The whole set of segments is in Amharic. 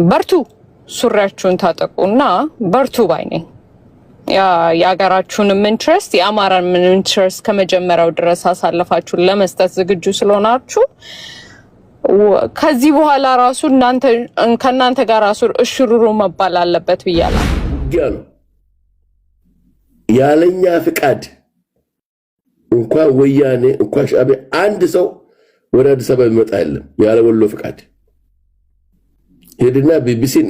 በርቱ ሱሪያችሁን ታጠቁና በርቱ ባይ ነኝ። የሀገራችሁንም ኢንትረስት የአማራን ኢንትረስት ከመጀመሪያው ድረስ አሳልፋችሁን ለመስጠት ዝግጁ ስለሆናችሁ ከዚህ በኋላ ራሱ ከእናንተ ጋር ራሱ እሽሩሩ መባል አለበት ብያለሁ። ያለኛ ፍቃድ እንኳን ወያኔ እንኳን ሻዕቢያ አንድ ሰው ወደ አዲስ አበባ ይመጣ የለም ያለ ወሎ ፍቃድ። ሄድና ቢቢሲን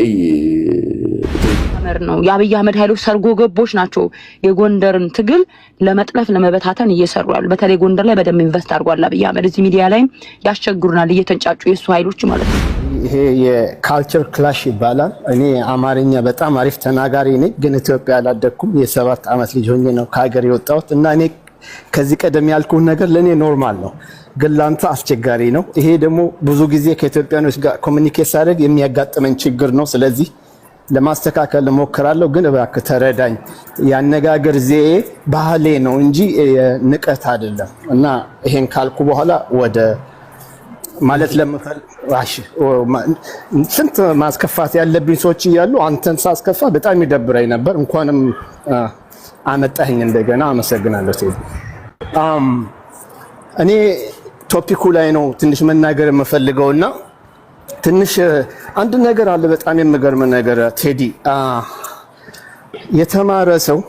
ነው የአብይ አህመድ ኃይሎች ሰርጎ ገቦች ናቸው። የጎንደርን ትግል ለመጥለፍ ለመበታተን እየሰሩ ያሉ በተለይ ጎንደር ላይ በደም ኢንቨስት አድርጓል አብይ አህመድ። እዚህ ሚዲያ ላይ ያስቸግሩናል እየተንጫጩ የሱ ኃይሎች ማለት ነው። ይሄ የካልቸር ክላሽ ይባላል። እኔ አማርኛ በጣም አሪፍ ተናጋሪ ነኝ፣ ግን ኢትዮጵያ አላደኩም። የ7 ዓመት ልጅ ሆኜ ነው ከሀገር የወጣሁት እና እኔ ከዚህ ቀደም ያልኩት ነገር ለኔ ኖርማል ነው፣ ግን ላንተ አስቸጋሪ ነው። ይሄ ደግሞ ብዙ ጊዜ ከኢትዮጵያኖች ጋር ኮሙኒኬት ሳደርግ የሚያጋጥመኝ ችግር ነው። ስለዚህ ለማስተካከል እሞክራለሁ፣ ግን እባክህ ተረዳኝ። ያነጋገር ዘዬ ባህሌ ነው እንጂ ንቀት አይደለም። እና ይሄን ካልኩ በኋላ ወደ ማለት ስንት ማስከፋት ያለብኝ ሰዎች እያሉ አንተን ሳስከፋ በጣም ይደብረኝ ነበር። እንኳንም አመጣኸኝ እንደገና። አመሰግናለሁ። እኔ ቶፒኩ ላይ ነው ትንሽ መናገር የምፈልገውና ትንሽ አንድ ነገር አለ በጣም የሚገርም ነገር ቴዲ። የተማረ ሰው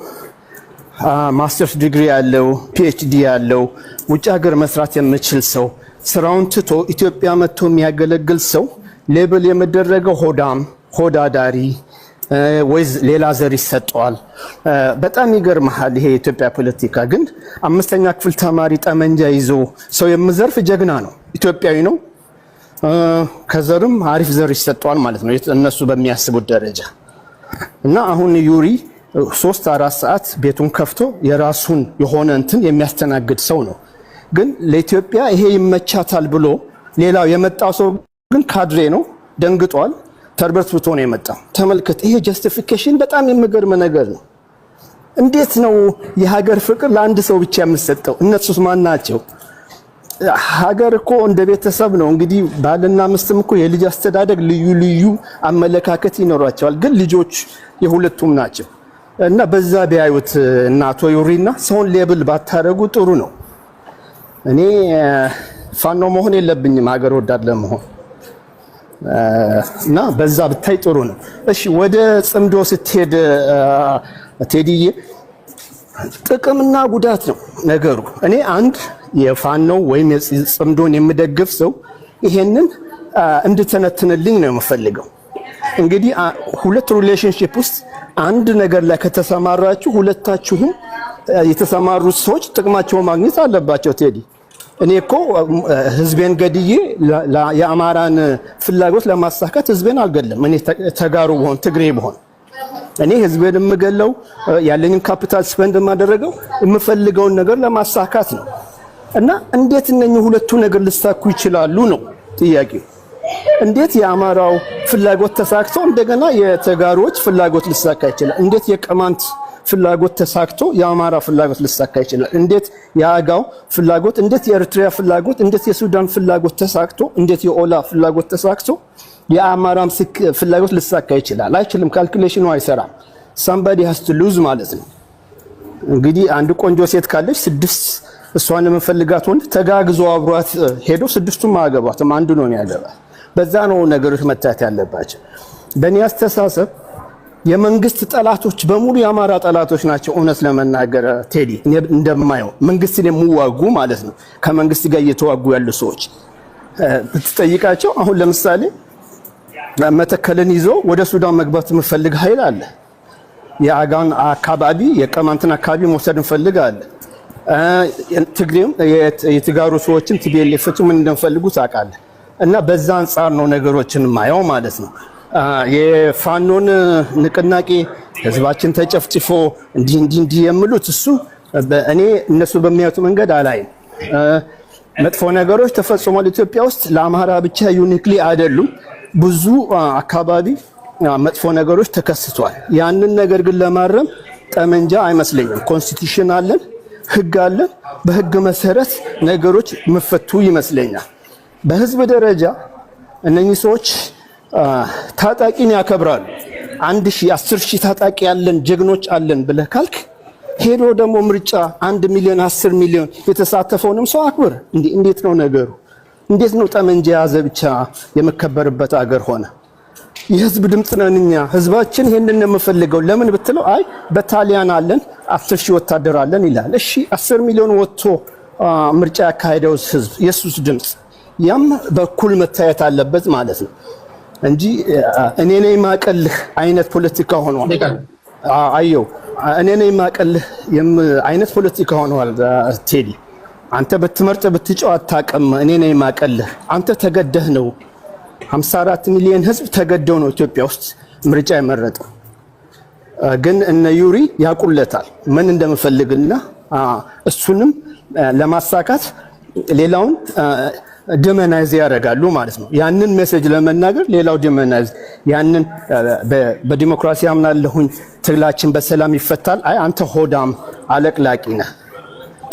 ማስተርስ ዲግሪ ያለው ፒኤችዲ ያለው ውጭ ሀገር መስራት የሚችል ሰው ስራውን ትቶ ኢትዮጵያ መጥቶ የሚያገለግል ሰው ሌብል የመደረገው ሆዳዳሪ ወይስ ሌላ ዘር ይሰጠዋል። በጣም ይገርምሃል። ይሄ የኢትዮጵያ ፖለቲካ ግን 5ኛ ክፍል ተማሪ ጠመንጃ ይዞ ሰው የሚዘርፍ ጀግና ነው፣ ኢትዮጵያዊ ነው። ከዘርም አሪፍ ዘር ይሰጠዋል ማለት ነው እነሱ በሚያስቡት ደረጃ። እና አሁን ዩሪ 3-4 ሰዓት ቤቱን ከፍቶ የራሱን የሆነ እንትን የሚያስተናግድ ሰው ነው። ግን ለኢትዮጵያ ይሄ ይመቻታል ብሎ ሌላው የመጣው ሰው ግን ካድሬ ነው፣ ደንግጧል፣ ተርበትብቶ ነው የመጣው። ተመልከት፣ ይሄ ጀስቲፊኬሽን በጣም የሚገርም ነገር ነው። እንዴት ነው የሀገር ፍቅር ለአንድ ሰው ብቻ የምትሰጠው? እነሱስ ማን ናቸው? ሀገር እኮ እንደ ቤተሰብ ነው። እንግዲህ ባልና ሚስትም እኮ የልጅ አስተዳደግ ልዩ አመለካከት ይኖራቸዋል፣ ግን ልጆች የሁለቱም ናቸው። እና በዛ ቢያዩት እናቶ ዩሪና ሰውን ሌብል ባታረጉ ጥሩ ነው። እኔ ፋኖ መሆን የለብኝም ሀገር ወዳድ ለመሆን እና በዛ ብታይ ጥሩ ነው። እሺ ወደ ጽምዶ ስትሄድ ቴዲዬ ጥቅምና ጉዳት ነው ነገሩ። እኔ አንድ የፋኖ ወይም የጽምዶን የምደግፍ ሰው ይሄንን እንድተነትንልኝ ነው የምፈልገው። እንግዲህ ሁለት ሪሌሽንሺፕ ውስጥ አንድ ነገር ላይ ከተሰማራችሁ ሁለታችሁም የተሰማሩት ሰዎች ጥቅማቸውን ማግኘት አለባቸው። ቴዲ እኔ እኮ ህዝቤን ገድዬ የአማራን ፍላጎት ለማሳካት ህዝቤን አልገለም። እኔ ተጋሩ ብሆን ትግሬ ብሆን እኔ ህዝቤን የምገለው ያለኝን ካፒታል ስፔንድ የማደረገው የምፈልገውን ነገር ለማሳካት ነው። እና እንዴት እነኚህ ሁለቱ ነገር ሊሳኩ ይችላሉ ነው ጥያቄው። እንዴት የአማራው ፍላጎት ተሳክቶ እንደገና የተጋሮች ፍላጎት ሊሳካ ይችላል? እንዴት የቅማንት ፍላጎት ተሳክቶ የአማራ ፍላጎት ሊሳካ ይችላል? እንዴት የአጋው ፍላጎት፣ እንዴት የኤርትራ ፍላጎት፣ እንዴት የሱዳን ፍላጎት ተሳክቶ፣ እንዴት የኦላ ፍላጎት ተሳክቶ የአማራም ፍላጎት ሊሳካ ይችላል? አይችልም። ካልኩሌሽኑ አይሰራም። somebody has to lose ማለት ነው። እንግዲህ አንድ ቆንጆ ሴት ካለች 6 እሷን የምፈልጋት ወንድ ተጋግዞ አብሯት ሄዶ 6ቱም አገባትም አንዱ ነው ያገባት። በዛ ነው ነገሮች መታየት ያለባቸው። በእኔ አስተሳሰብ የመንግስት ጠላቶች በሙሉ የአማራ ጠላቶች ናቸው። እውነት ለመናገር ቴዲ እንደማየው መንግስትን የሚዋጉ ማለት ነው፣ ከመንግስት ጋር እየተዋጉ ያሉ ሰዎች ብትጠይቃቸው፣ አሁን ለምሳሌ መተከልን ይዞ ወደ ሱዳን መግባት የምፈልግ ኃይል አለ። የአጋን አካባቢ የቅማንትን አካባቢ መውሰድ እንፈልጋለን። ትግሬም የትጋሩ ሰዎችን ቲቢኤልኤፎች ምን እንደሚፈልጉ ታውቃለህ። እና በዛ አንፃር ነው ነገሮችን ማየው ማለት ነው። የፋኖን ንቅናቄ ህዝባችን ተጨፍጭፎ እንዲህ የሚሉት እሱ እኔ እነሱ በሚያዩት መንገድ አላይም። መጥፎ ነገሮች ተፈጽሟል ኢትዮጵያ ውስጥ። ለአማራ ብቻ ዩኒክሊ አይደሉም፣ ብዙ አካባቢ መጥፎ ነገሮች ተከስቷል። ያንን ነገር ግን ለማረም ጠመንጃ አይመስለኝም። ኮንስቲቱሽን አለን፣ ህግ አለን። በህግ መሰረት ነገሮች መፈቱ ይመስለኛል። በህዝብ ደረጃ እነኚህ ሰዎች ታጣቂን ያከብራሉ። 1000 ታጣቂ ያለን ጀግኖች አለን ብለህ ካልክ ሄዶ ደግሞ ምርጫ 1 ሚሊዮን 10 ሚሊዮን የተሳተፈውንም ሰው አክብር። እንዴት ነው ነገሩ? እንዴት ነው ጠመንጃ ያዘ ብቻ የመከበርበት አገር ሆነ? የህዝብ ድምጽ ነን እኛ። ህዝባችን ይሄንን ነው የምፈልገው። ለምን ብትለው አይ በታሊያን አለን 10,000 ወታደር አለን ይላል። እሺ 10 ሚሊዮን ወጥቶ ምርጫ ያካሄደው ህዝብ የሱስ ድምጽ ያም በኩል መታየት አለበት ማለት ነው እንጂ እኔ ነኝ ማቀልህ አይነት ፖለቲካ ሆኗል። አየው እኔ ነኝ ማቀልህ አይነት ፖለቲካ ሆኗል። ቴዲ አንተ በትመርጥ ብትጫው አታቀም። እኔ ነኝ ማቀልህ አንተ ተገደህ ነው 54 ሚሊዮን ህዝብ ተገደው ነው ኢትዮጵያ ውስጥ ምርጫ የመረጠው። ግን እነ ዩሪ ያቁለታል ምን እንደምፈልግና እሱንም ለማሳካት ሌላውን ደመናይዝ ያደርጋሉ ማለት ነው። ያንን ሜሴጅ ለመናገር ሌላው ደመናይዝ ያንን በዲሞክራሲ አምናለሁኝ ትግላችን በሰላም ይፈታል። አይ አንተ ሆዳም አለቅላቂ ነህ፣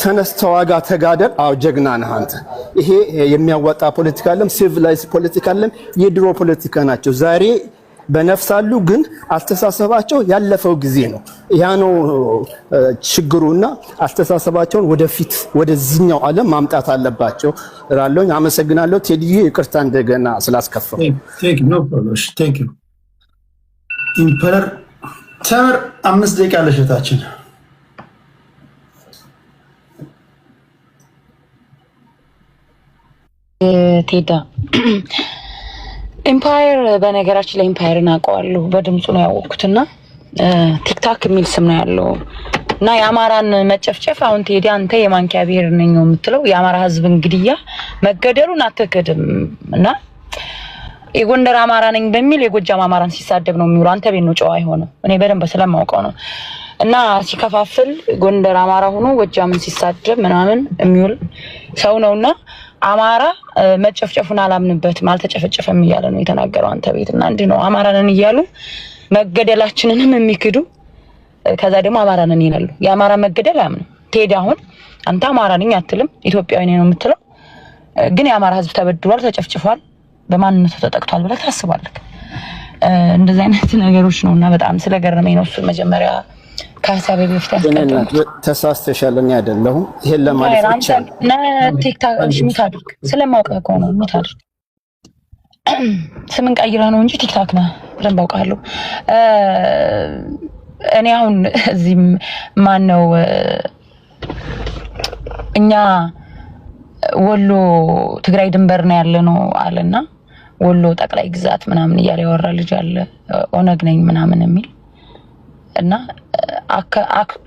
ተነስ ተዋጋ፣ ተጋደል። አው ጀግና ነህ አንተ። ይሄ የሚያዋጣ ፖለቲካ አለም፣ ሲቪላይዝ ፖለቲካ አለም። የድሮ ፖለቲካ ናቸው። ዛሬ በነፍሳሉ ግን አስተሳሰባቸው ያለፈው ጊዜ ነው። ያ ነው ችግሩና አስተሳሰባቸውን ወደፊት ወደዚህኛው ዓለም ማምጣት አለባቸው እላለሁ። አመሰግናለሁ ቴዲዬ፣ ይቅርታ እንደገና ስላስከፋው። ቴንክ ዩ ኖ ፕሮብሌም። ቴንክ ዩ ኢምፐረር ተምር 5 ደቂቃ ለሽታችን ቴዳ ኢምፓየር በነገራችን ላይ ኢምፓየርን አውቀዋለሁ። በድምጹ ነው ያወቅኩትና ቲክታክ የሚል ስም ነው ያለው እና የአማራን መጨፍጨፍ አሁን ቴዲ አንተ የማንኪያ ብሔር ነኝ ነው የምትለው። የአማራ ህዝብን ግድያ መገደሉን አትክድም እና የጎንደር አማራ ነኝ በሚል የጎጃም አማራን ሲሳደብ ነው የሚውለው። አንተ ቤት ነው ጨዋ አይሆንም። እኔ በደንብ ስለማውቀው ነው እና ሲከፋፍል ጎንደር አማራ ሆኖ ጎጃምን ሲሳደብ ምናምን የሚውል ሰው ነውና አማራ መጨፍጨፉን አላምንበትም አልተጨፈጨፈም እያለ ነው የተናገረው አንተ ቤት እና እንዴ ነው አማራንን እያሉ መገደላችንንም የሚክዱ ከዛ ደግሞ አማራንን ይላሉ። የአማራ መገደል አያምኑ። ቴዲ አሁን አንተ አማራ ነኝ አትልም፣ ኢትዮጵያዊ ነኝ ነው የምትለው። ግን የአማራ ህዝብ ተበድሏል፣ ተጨፍጭፏል፣ በማንነቱ ተጠቅቷል ብለህ ታስባለህ? እንደዚህ አይነት ነገሮች ነውና በጣም ስለገረመኝ ነው እሱ መጀመሪያ ከሀሳቤ በፊት ያስቀደምኩት። ተሳስተሻል፣ እኔ አይደለሁም ይሄን ለማለት ብቻ ነው። ቲክታክ ሚታድርግ ስለማውቀው እኮ ነው ሚታድርግ። ስምን ቀይረህ ነው እንጂ ቲክታክ ነው በደንብ አውቃለሁ። እኔ አሁን እዚህ ማን ነው እኛ ወሎ ትግራይ ድንበር ነው ያለ ነው አለና ወሎ ጠቅላይ ግዛት ምናምን እያለ ያወራ ልጅ አለ ኦነግ ነኝ ምናምን የሚል እና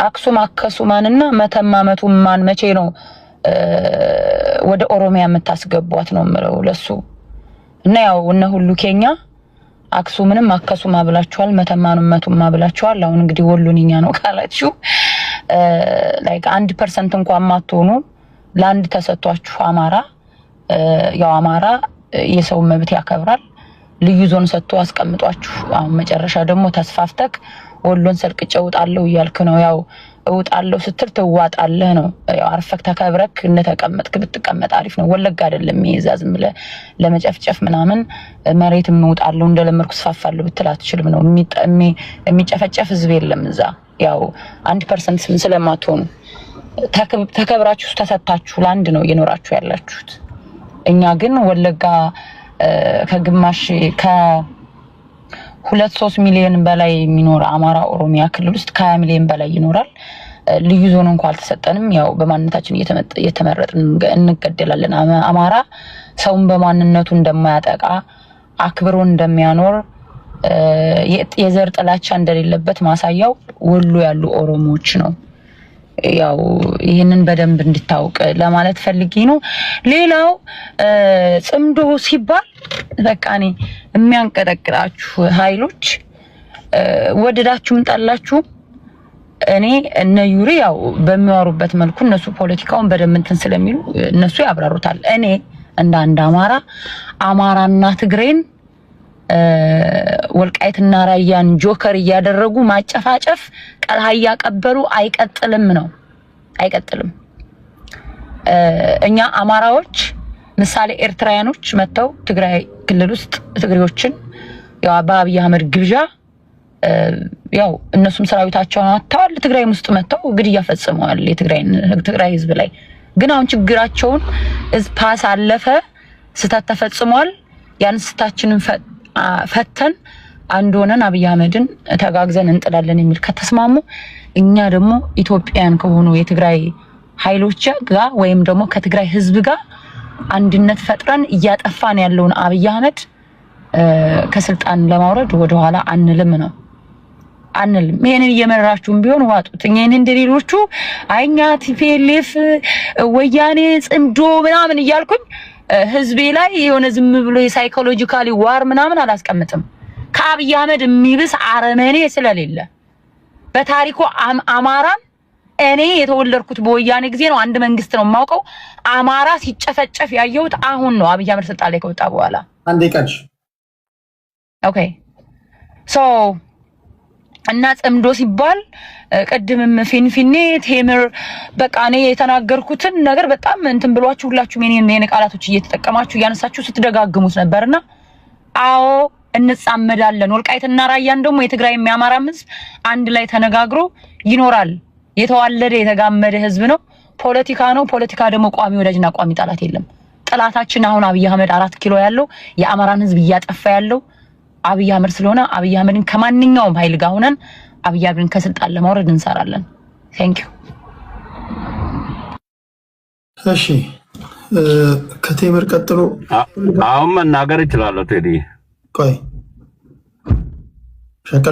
አክሱም አከሱማንና መተማመቱ ማን መቼ ነው ወደ ኦሮሚያ የምታስገቧት ነው የምለው ለሱ። እና ያው እነ ሁሉ ኬኛ አክሱምንም አከሱማ ብላችኋል፣ መተማኑም መቱማ ብላችኋል። አሁን እንግዲህ ወሎንኛ ነው ካላችሁ ላይክ 1% እንኳን ማትሆኑ ላንድ ተሰጥቷችሁ አማራ ያው አማራ የሰው መብት ያከብራል ልዩ ዞን ሰጥቶ አስቀምጧችሁ አሁን መጨረሻ ደግሞ ተስፋፍተክ ወሎን ሰልቅጬ እውጣለሁ እያልክ ነው። ያው እውጣለሁ ስትል ትዋጣለህ ነው። ያው አርፈክ ተከብረክ እንደተቀመጥክ ብትቀመጥ አሪፍ ነው። ወለጋ አይደለም ይዛዝ ምለ ለመጨፍጨፍ ምናምን መሬትም እውጣለሁ እንደለመርኩ ስፋፋለሁ ብትል አትችልም ነው። የሚጨፈጨፍ ህዝብ የለም እዛ። ያው 1% ስለማትሆኑ ተከብራችሁ ተሰጣችሁ ላንድ ነው እየኖራችሁ ያላችሁት። እኛ ግን ወለጋ ከግማሽ ከ2-3 ሚሊዮን በላይ የሚኖር አማራ ኦሮሚያ ክልል ውስጥ ከ20 ሚሊዮን በላይ ይኖራል። ልዩ ዞን እንኳን አልተሰጠንም። ያው በማንነታችን እየተመረጥን እንገደላለን። አማራ ሰውን በማንነቱ እንደማያጠቃ አክብሮ እንደሚያኖር የዘር ጥላቻ እንደሌለበት ማሳያው ወሎ ያሉ ኦሮሞዎች ነው። ያው ይሄንን በደንብ እንድታውቅ ለማለት ፈልጌ ነው። ሌላው ጽምዶ ሲባል በቃ እኔ የሚያንቀጠቅጣችሁ ኃይሎች ወደዳችሁም ጠላችሁ እኔ እነ ዩሪ ያው በሚያወሩበት መልኩ እነሱ ፖለቲካውን በደንብ እንትን ስለሚሉ እነሱ ያብራሩታል። እኔ እንደ አንድ አማራና ትግሬን ወልቃይትና ራያን ጆከር እያደረጉ ማጨፋጨፍ ቀልሃ ያቀበሉ አይቀጥልም ነው አይቀጥልም። እኛ አማራዎች ምሳሌ ኤርትራውያኖች መተው ትግራይ ክልል ውስጥ ትግሬዎችን ያው በአብይ አህመድ ግብዣ ያው እነሱም ሰራዊታቸውን አጥተዋል። ትግራይ ውስጥ መጥተው ግድያ ፈጽመዋል የትግራይ ህዝብ ላይ። ግን አሁን ችግራቸውን ፓስ አለፈ፣ ስህተት ተፈጽሟል። ያን ስህተታችንን ፈተን አንድ ሆነን አብይ አህመድን ተጋግዘን እንጥላለን የሚል ከተስማሙ እኛ ደግሞ ኢትዮጵያን ከሆኑ የትግራይ ኃይሎች ጋር ወይም ደግሞ ከትግራይ ህዝብ ጋር አንድነት ፈጥረን እያጠፋን ያለውን አብይ አህመድ ከስልጣን ለማውረድ ወደ ኋላ አንልም ነው አንልም። ይሄንን እየመራችሁም ቢሆን ዋጡት። እኛን እንደሌሎቹ አይኛ ቲፒኤልኤፍ ወያኔ ጽምዶ ምናምን እያልኩኝ ህዝቤ ላይ የሆነ ዝም ብሎ የሳይኮሎጂካሊ ዋር ምናምን አላስቀምጥም። ከአብይ አህመድ የሚብስ አረመኔ ስለሌለ በታሪኩ አማራን እኔ የተወለድኩት በወያኔ ጊዜ ነው። አንድ መንግስት ነው የማውቀው አማራ ሲጨፈጨፍ ያየሁት አሁን ነው አብይ አህመድ ስልጣን ላይ ከወጣ በኋላ። አንዴ ቀጭ ኦኬ ሶ እና ጽምዶ ሲባል ቀድምም ፊንፊኔ ቴምር በቃ እኔ የተናገርኩትን ነገር በጣም እንትን ብሏችሁ ሁላችሁም የኔ ቃላቶች እየተጠቀማችሁ ያነሳችሁ ስትደጋግሙት ነበርና አዎ እንጻመዳለን። ወልቃይትና ራያን ደግሞ የትግራይ የሚያማራ ህዝብ አንድ ላይ ተነጋግሮ ይኖራል። የተዋለደ የተጋመደ ህዝብ ነው። ፖለቲካ ነው። ፖለቲካ ደግሞ ቋሚ ወዳጅና ቋሚ ጠላት የለም። ጠላታችን አሁን አብይ አህመድ 4 ኪሎ ያለው የአማራን ህዝብ እያጠፋ ያለው አብይ አህመድ ስለሆነ አብይ አህመድን ከማንኛውም ኃይል ጋር ሆነን አብይ አህመድን ከስልጣን ለማውረድ እንሰራለን። ቴንክ ዩ። እሺ ከቴምር ቀጥሎ አሁን መናገር ይችላል ቴዲ። ቆይ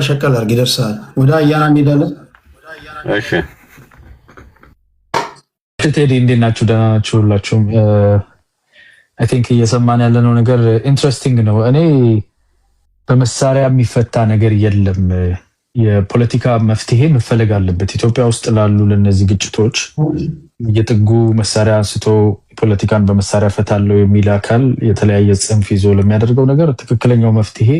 ሸቀል አድርግ ይደርሳል። ወደ አያና እንሄዳለን። እሺ ቴዲ እንዴት ናችሁ? ደህና ናችሁ ሁላችሁም? አይ ቲንክ እየሰማን ያለነው ነገር ኢንትረስቲንግ ነው። እኔ በመሳሪያ የሚፈታ ነገር የለም። የፖለቲካ መፍትሄ መፈለግ አለበት። ኢትዮጵያ ውስጥ ላሉ ለነዚህ ግጭቶች የጥጉ መሳሪያ አንስቶ ፖለቲካን በመሳሪያ ፈታለው የሚል አካል የተለያየ ጽንፍ ይዞ ለሚያደርገው ነገር ትክክለኛው መፍትሄ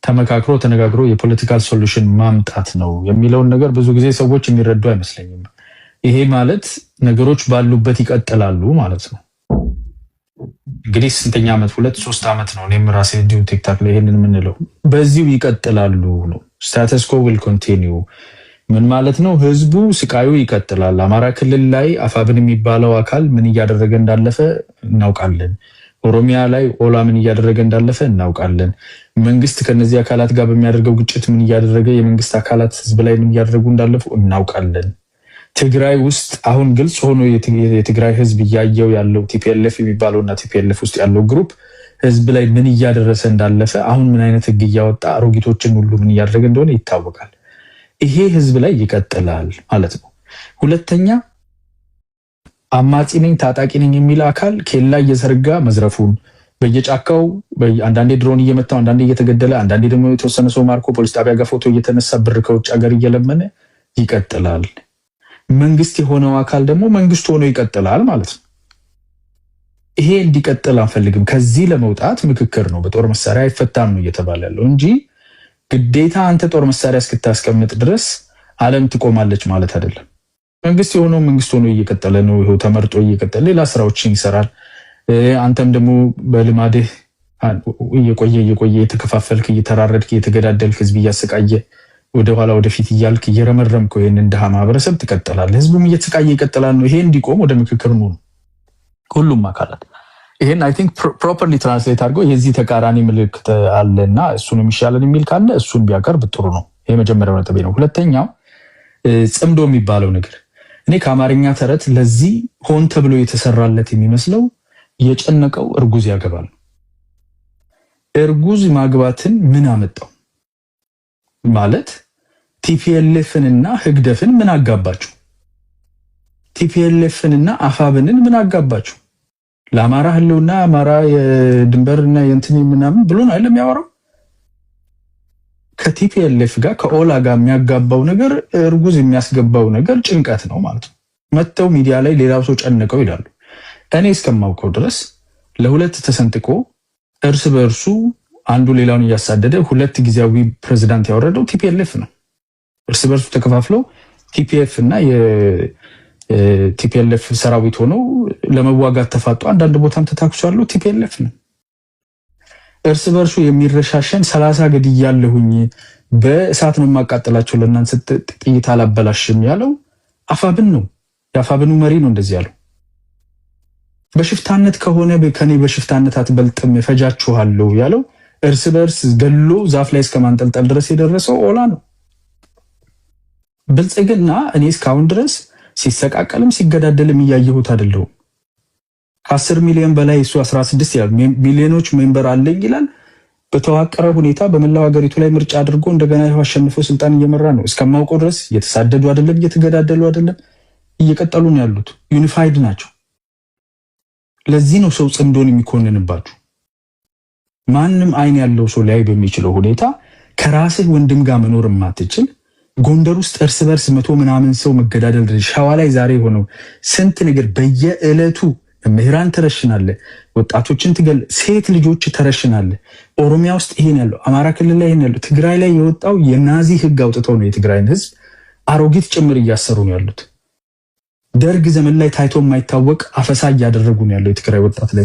ተመካክሮ ተነጋግሮ የፖለቲካል ሶሉሽን ማምጣት ነው የሚለውን ነገር ብዙ ጊዜ ሰዎች የሚረዱ አይመስለኝም። ይሄ ማለት ነገሮች ባሉበት ይቀጥላሉ ማለት ነው። እንግዲህ ስንተኛ ዓመት 2-3 ዓመት ነው እኔም ራሴ ዲዩ ቲክታክ ላይ ይሄንን ምንለው በዚሁ ይቀጥላሉ ነው። ስታተስ ኮ ዊል ኮንቲኒው ምን ማለት ነው? ህዝቡ ስቃዩ ይቀጥላል። አማራ ክልል ላይ አፋብን የሚባለው አካል ምን እያደረገ እንዳለፈ እናውቃለን። ኦሮሚያ ላይ ኦላ ምን እያደረገ እንዳለፈ እናውቃለን። መንግስት ከነዚህ አካላት ጋር በሚያደርገው ግጭት ምን እያደረገ የመንግስት አካላት ህዝብ ላይ ምን እያደረጉ እንዳለፉ እናውቃለን። ትግራይ ውስጥ አሁን ግልጽ ሆኖ የትግራይ ህዝብ እያየው ያለው ቲፒኤልኤፍ የሚባለውና ቲፒኤልኤፍ ውስጥ ያለው ግሩፕ ህዝብ ላይ ምን እያደረሰ እንዳለፈ አሁን ምን አይነት ህግ እያወጣ አሮጊቶችን ሁሉ ምን እያደረገ እንደሆነ ይታወቃል። ይሄ ህዝብ ላይ ይቀጥላል ማለት ነው። ሁለተኛ አማጺ ነኝ ታጣቂ ነኝ የሚል አካል ኬላ እየዘረጋ መዝረፉን በየጫካው አንዳንዴ ድሮን እየመታው አንዳንዴ እየተገደለ አንዳንዴ ደግሞ የተወሰነ ሰው ማርኮ ፖሊስ ጣቢያ ጋር ፎቶ እየተነሳ ብር ከውጭ ሀገር እየለመነ ይቀጥላል። መንግስት የሆነው አካል ደግሞ መንግስት ሆኖ ይቀጥላል ማለት ነው። ይሄ እንዲቀጥል አንፈልግም። ከዚህ ለመውጣት ምክክር ነው። በጦር መሳሪያ አይፈታም ነው እየተባለ ያለው እንጂ ግዴታ አንተ ጦር መሳሪያ እስክታስቀምጥ ድረስ ዓለም ትቆማለች ማለት አይደለም። መንግስት የሆነው መንግስት ሆኖ እየቀጠለ ነው። ይሄው ተመርጦ እየቀጠለ ሌላ ስራዎችን ይሰራል። አንተም ደግሞ በልማድህ እየቆየ የተከፋፈልክ እየተራረድክ እየተገዳደልክ ህዝብ እያሰቃየ ወደ ኋላ ወደፊት እያልክ እየረመረምክ ይሄንን ደሃ ማህበረሰብ ትቀጥላለህ። ህዝቡም እየተሰቃየ ይቀጥላል ነው። ይሄ እንዲቆም ወደ ምክክር ነው ሁሉም አካላት። ይሄን አይ ቲንክ ፕሮፐርሊ ትራንስሌት አድርጎ የዚህ ተቃራኒ ምልክት አለና እሱን የሚሻለን የሚል ካለ እሱን ቢያቀርብ ጥሩ ነው። ይሄ መጀመሪያው ነጥቤ ነው። ሁለተኛው ጽምዶ የሚባለው ነገር እኔ ከአማርኛ ተረት ለዚህ ሆን ተብሎ የተሰራለት የሚመስለው የጨነቀው እርጉዝ ያገባል። እርጉዝ ማግባትን ምን አመጣው ማለት ቲፒኤልኤፍንና ህግደፍን ምን አጋባችሁ? ቲፒኤልኤፍንና አፋብንን ምን አጋባችሁ? ለአማራ ህልውና አማራ የድንበርና የእንትን ምናምን ብሎ ነው አይደለም ያወራው። ከቲፒኤልኤፍ ጋር ከኦላ ጋር የሚያጋባው ነገር እርጉዝ የሚያስገባው ነገር ጭንቀት ነው ማለት ነው። መተው ሚዲያ ላይ ሌላው ሰው ጨነቀው ይላሉ። እኔ እስከማውቀው ድረስ ለሁለት ተሰንጥቆ እርስ በእርሱ አንዱ ሌላውን እያሳደደ ሁለት ጊዜያዊ ፕሬዝዳንት ያወረደው ቲፒኤልኤፍ ነው። እርስ በርሱ ተከፋፍለው ቲፒኤፍ እና የቲፒኤልኤፍ ሰራዊት ሆነው ለመዋጋት ተፋጡ። አንዳንድ ቦታም ተታክሷል ቲፒኤልኤፍ ነው። እርስ በርሱ የሚረሻሸን 30 ገድያለሁኝ በእሳት ነው የማቃጠላቸው ለእናንተ ጥይት አላበላሽም ያለው አፋብን ነው። የአፋብኑ መሪ ነው እንደዚህ ያለው። በሽፍታነት ከሆነ ከኔ በሽፍታነት አትበልጥም ፈጃችኋለሁ ያለው እርስ በርስ ገሎ ዛፍ ላይ እስከማንጠልጠል ድረስ የደረሰው ኦላ ነው። ብልጽግና እኔ እስካሁን ድረስ ሲሰቃቀልም ሲገዳደልም እያየሁት አይደለም። ከ10 ሚሊዮን በላይ እሱ 16 ይላል ሚሊዮኖች ሜምበር አለኝ ይላል። በተዋቀረ ሁኔታ በመላው ሀገሪቱ ላይ ምርጫ አድርጎ እንደገና ይኸው አሸንፎ ስልጣን እየመራ ነው። እስከማውቀው ድረስ እየተሳደዱ አይደለም፣ እየተገዳደሉ አይደለም፣ እየቀጠሉ ነው ያሉት። ዩኒፋይድ ናቸው። ለዚህ ነው ሰው ጽምዶን የሚኮንንባችሁ። ማንም አይን ያለው ሰው ላይ በሚችለው ሁኔታ ከራስህ ወንድም ጋር መኖር ማትችል ጎንደር ውስጥ እርስ በርስ 100 ምናምን ሰው መገዳደል፣ ሸዋ ላይ ዛሬ ሆነው ስንት ነገር በየዕለቱ ምህራን ተረሽናለ፣ ወጣቶችን ትገል፣ ሴት ልጆች ተረሽናለ። ኦሮሚያ ውስጥ ይሄን ያለው፣ አማራ ክልል ላይ ይሄን ያለው፣ ትግራይ ላይ የወጣው የናዚ ህግ አውጥተው ነው የትግራይን ህዝብ አሮጊት ጭምር እያሰሩ ነው ያሉት። ደርግ ዘመን ላይ ታይቶ የማይታወቅ አፈሳ እያደረጉ ነው ያለው የትግራይ ወጣት ላይ።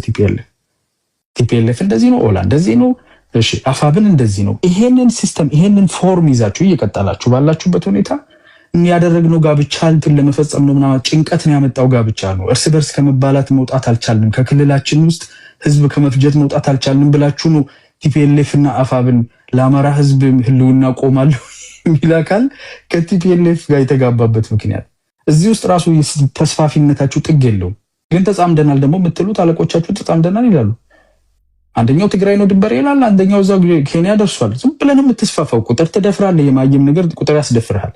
ቲፒኤልኤፍ እንደዚህ ነው፣ ኦላ እንደዚህ ነው፣ እሺ አፋብን እንደዚህ ነው። ይሄንን ሲስተም ይሄንን ፎርም ይዛችሁ እየቀጠላችሁ ባላችሁበት ሁኔታ የሚያደረግነው ጋብቻ እንትን ለመፈጸም ነው ምናምን ጭንቀት ነው ያመጣው ጋብቻ ነው። እርስ በርስ ከመባላት መውጣት አልቻልንም፣ ከክልላችን ውስጥ ህዝብ ከመፍጀት መውጣት አልቻልንም ብላችሁ ነው ቲፒኤልኤፍ እና አፋብን ለአማራ ህዝብ ህልውና ቆማለሁ የሚል አካል ከቲፒኤልኤፍ ጋር የተጋባበት ምክንያት። እዚህ ውስጥ ራሱ ተስፋፊነታችሁ ጥግ የለውም። ግን ተጻምደናል ደግሞ የምትሉት አለቆቻችሁ ተጻምደናል ይላሉ። አንደኛው ትግራይ ነው ድንበር ይላል፣ አንደኛው እዛው ኬንያ ደርሷል። ዝም ብለን የምትስፋፋው ቁጥር ትደፍራለህ። የማየም ነገር ቁጥር ያስደፍርሃል።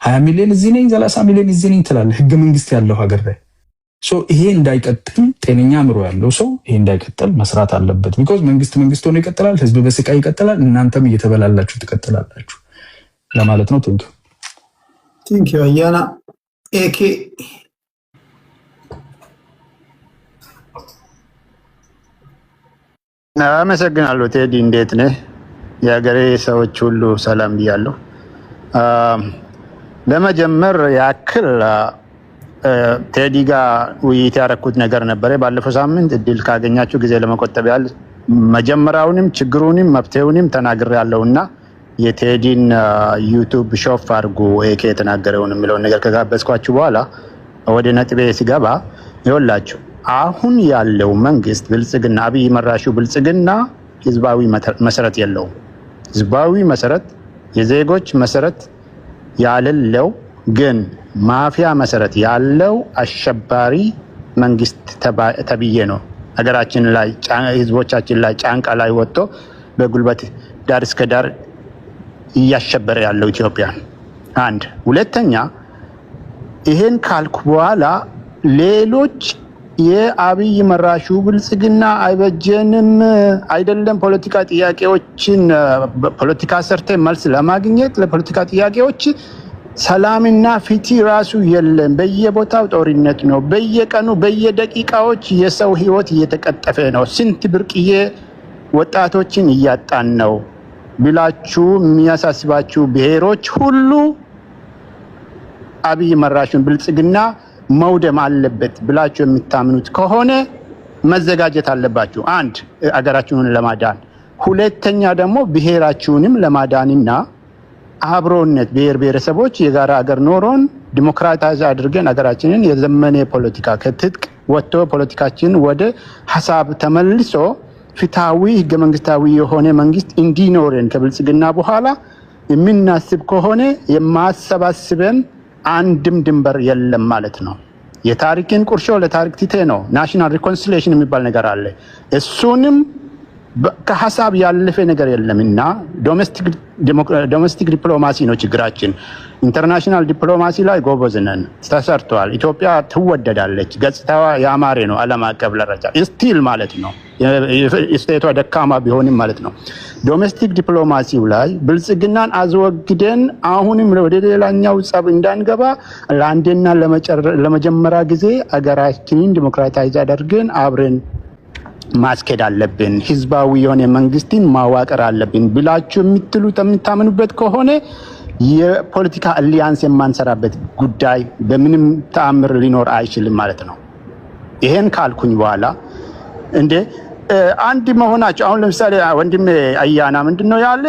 20 ሚሊዮን እዚህ ነኝ 30 ሚሊዮን እዚህ ነኝ ትላለህ። ህገ መንግስት ያለው ሀገር ላይ ይሄ እንዳይቀጥል ጤነኛ አእምሮ ያለው ሰው ይሄ እንዳይቀጥል መስራት አለበት። ቢኮዝ መንግስት ሆኖ ይቀጥላል፣ ህዝብ በስቃይ ይቀጥላል፣ እናንተም እየተበላላችሁ ትቀጥላላችሁ ለማለት ነው። ቴንክ ዩ አያና ኤኬ አመሰግናለሁ። ቴዲ እንዴት ነህ? የሀገሬ ሰዎች ሁሉ ሰላም ብያለሁ። ለመጀመር ያክል ቴዲ ጋር ውይይት ያደረኩት ነገር ነበረ ባለፈው ሳምንት። እድል ካገኛችሁ ጊዜ ለመቆጠብ ያህል መጀመሪያውንም ችግሩንም መፍትሄውንም ተናግሬያለሁና የቴዲን ዩቲዩብ ሾፍ አድርጉ ኤኬ የተናገረውን የሚለውን ነገር ከጋበዝኳችሁ በኋላ ወደ ነጥቤ ሲገባ ይኸውላችሁ አሁን ያለው መንግስት ብልጽግና አብይ መራሹ ብልጽግና ህዝባዊ መሰረት የለውም። ህዝባዊ መሰረት የዜጎች መሰረት ያለለው ግን ማፊያ መሰረት ያለው አሸባሪ መንግስት ተብዬ ነው ሀገራችን ላይ ህዝቦቻችን ላይ ጫንቃ ላይ ወጥቶ በጉልበት ዳር እስከ ዳር እያሸበረ ያለው ኢትዮጵያ። አንድ ሁለተኛ ይሄን ካልኩ በኋላ ሌሎች የአብይ መራሹ ብልጽግና አይበጀንም አይደለም ፖለቲካ ጥያቄዎችን ፖለቲካ ሰርተ መልስ ለማግኘት ለፖለቲካ ጥያቄዎች ሰላምና ፍትህ ራሱ የለም። በየቦታው ጦርነት ነው። በየቀኑ በየደቂቃዎች የሰው ህይወት እየተቀጠፈ ነው። ስንት ብርቅዬ ወጣቶችን እያጣን ነው ብላችሁ የሚያሳስባችሁ ብሔሮች ሁሉ አብይ መራሹን ብልጽግና መውደም አለበት ብላችሁ የምታምኑት ከሆነ መዘጋጀት አለባችሁ። አንድ አገራችሁን ለማዳን፣ ሁለተኛ ደግሞ ብሔራችሁንም ለማዳንና አብሮነት ብሔር ብሔረሰቦች የጋራ አገር ኖሮን ዲሞክራታይዝ አድርገን አገራችንን የዘመነ ፖለቲካ ከትጥቅ ወጥቶ ፖለቲካችን ወደ ሀሳብ ተመልሶ ፍትሃዊ ህገ መንግስታዊ የሆነ መንግስት እንዲኖረን ከብልጽግና በኋላ የምናስብ ከሆነ የማሰባስበን አንድም ድንበር የለም ማለት ነው። የታሪክን ቁርሾ ለታሪክ ትቴ ነው። ናሽናል ሪኮንሲሊዬሽን የሚባል ነገር አለ። እሱንም ከሀሳብ ያለፈ ነገር የለምና ዶሜስቲክ ዲፕሎማሲ ነው ችግራችን። ኢንተርናሽናል ዲፕሎማሲ ላይ ጎበዝ ነን፣ ተሰርቷል። ኢትዮጵያ ትወደዳለች፣ ገጽታዋ ያማረ ነው። ዓለም አቀፍ ደረጃ ስቲል ማለት ነው ስቴቷ ደካማ ቢሆንም ማለት ነው። ዶሜስቲክ ዲፕሎማሲው ላይ ብልጽግናን አዝወግደን አሁንም ወደ ሌላኛው ጸብ እንዳንገባ ለአንዴና ለመጀመሪያ ጊዜ አገራችንን ዲሞክራታይዝ አድርገን አብረን ማስኬድ አለብን፣ ህዝባዊ የሆነ መንግስትን ማዋቀር አለብን ብላችሁ የምታምኑበት ከሆነ የፖለቲካ አሊያንስ የማንሰራበት ጉዳይ በምንም ተአምር ሊኖር አይችልም ማለት ነው። ይሄን ካልኩኝ በኋላ እንደ አንድ መሆናቸው አሁን ለምሳሌ ወንድሜ አያና ምንድነው ያለ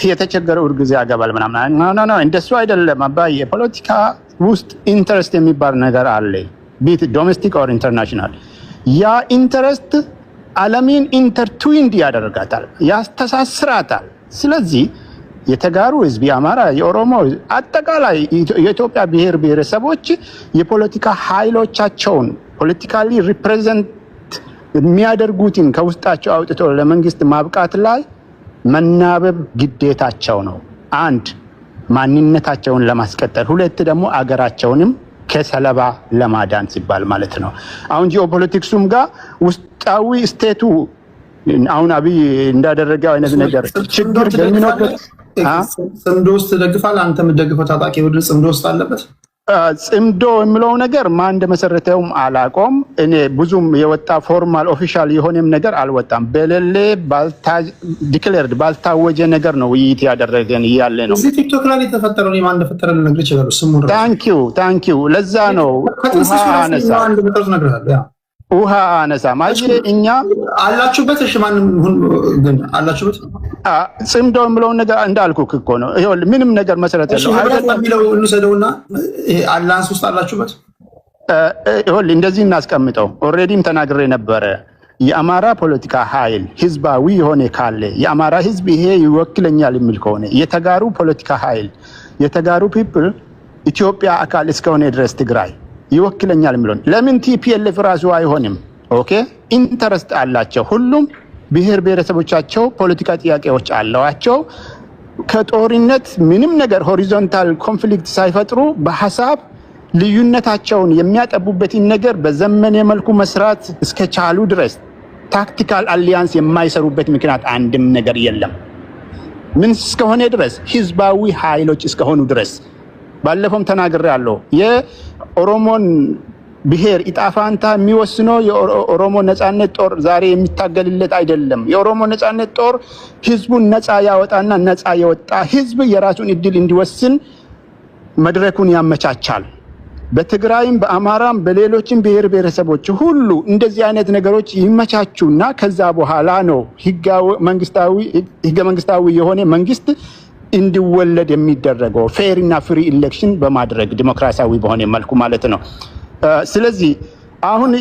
የተቸገረው እርግዝ ያገባል ምናምን ኖ እንደሱ አይደለም አባዬ ፖለቲካ ውስጥ ኢንተረስት የሚባል ነገር አለ ቢት ዶሜስቲክ ኦር ኢንተርናሽናል ያ ኢንተረስት ዓለምን ኢንተርትዊንድ ያደርጋታል ያስተሳስራታል ስለዚህ የተጋሩ ህዝብ የአማራ የኦሮሞ አጠቃላይ የኢትዮጵያ ብሔር ብሔረሰቦች የፖለቲካ ኃይሎቻቸውን ፖለቲካሊ ሪፕሬዘንት የሚያደርጉትን ከውስጣቸው አውጥቶ ለመንግስት ማብቃት ላይ መናበብ ግዴታቸው ነው አንድ ማንነታቸውን ለማስቀጠል ሁለት ደግሞ አገራቸውንም ከሰለባ ለማዳን ሲባል ማለት ነው አሁን ጂኦፖለቲክሱም ጋር ውስጣዊ ስቴቱ አሁን አብይ እንዳደረገው አይነት ነገር ችግር ገሚኖበት ጽምዶ ውስጥ ደግፋል አንተ የምትደግፈው ታጣቂ ቡድን ጽምዶ ውስጥ አለበት ጽምዶ የሚለው ነገር ማን እንደመሰረተውም አላቆም እኔ ብዙም የወጣ ፎርማል ኦፊሻል የሆነም ነገር አልወጣም በለለ ዲክሌርድ ባልታወጀ ነገር ነው ውይይት ያደረገን ይያለ ነው እዚህ ቲክቶክ ላይ የተፈጠረው ማን እንደፈጠረ ልነግርህ ይችላል ስሙ ታንኪዩ ለዛ ነው ውሃ አነሳ ማለት እኛ አላችሁበት እሺ ማንም ግን አላችሁበት ጽምዶ የሚለው ነገር እንዳልኩክ እኮ ነው ይሄ ምንም ነገር መሰረት የለው አይደለም እንሰደውና አላንስ ውስጥ አላችሁበት ይሄ እንደዚህ እናስቀምጠው ኦሬዲም ተናግሬ ነበር የአማራ ፖለቲካ ኃይል ህዝባዊ የሆነ ካለ የአማራ ህዝብ ይሄ ይወክለኛል የሚል ከሆነ የተጋሩ ፖለቲካ ኃይል የተጋሩ ፒፕል ኢትዮጵያ አካል እስከሆነ ድረስ ትግራይ ይወክለኛል የሚሉን ለምን ቲፒኤልኤፍ ራሱ አይሆንም ኦኬ ኢንተረስት አላቸው ሁሉም ብሔር ብሔረሰቦቻቸው ፖለቲካ ጥያቄዎች አለዋቸው ከጦርነት ምንም ነገር ሆሪዞንታል ኮንፍሊክት ሳይፈጥሩ በሐሳብ ልዩነታቸውን የሚያጠቡበትን ነገር በዘመነ መልኩ መስራት እስከቻሉ ድረስ ታክቲካል አሊያንስ የማይሰሩበት ምክንያት አንድም ነገር የለም ምን እስከሆነ ድረስ ህዝባዊ ኃይሎች እስከሆኑ ድረስ ባለፈውም ተናግሬያለሁ የኦሮሞን ብሔር ኢጣፋንታ የሚወስነው የኦሮሞ ነጻነት ጦር ዛሬ የሚታገልለት አይደለም የኦሮሞ ነጻነት ጦር ህዝቡን ነጻ ያወጣና ነጻ የወጣ ህዝብ የራሱን እድል እንዲወስን መድረኩን ያመቻቻል በትግራይም በአማራም በሌሎችም ብሔር ብሔረሰቦች ሁሉ እንደዚህ አይነት ነገሮች ይመቻቹና ከዛ በኋላ ነው ህገ መንግስታዊ የሆነ መንግስት እንዲወለድ የሚደረገው ፌር እና ፍሪ ኢሌክሽን በማድረግ ዲሞክራሲያዊ በሆነ መልኩ ማለት ነው ስለዚህ አሁን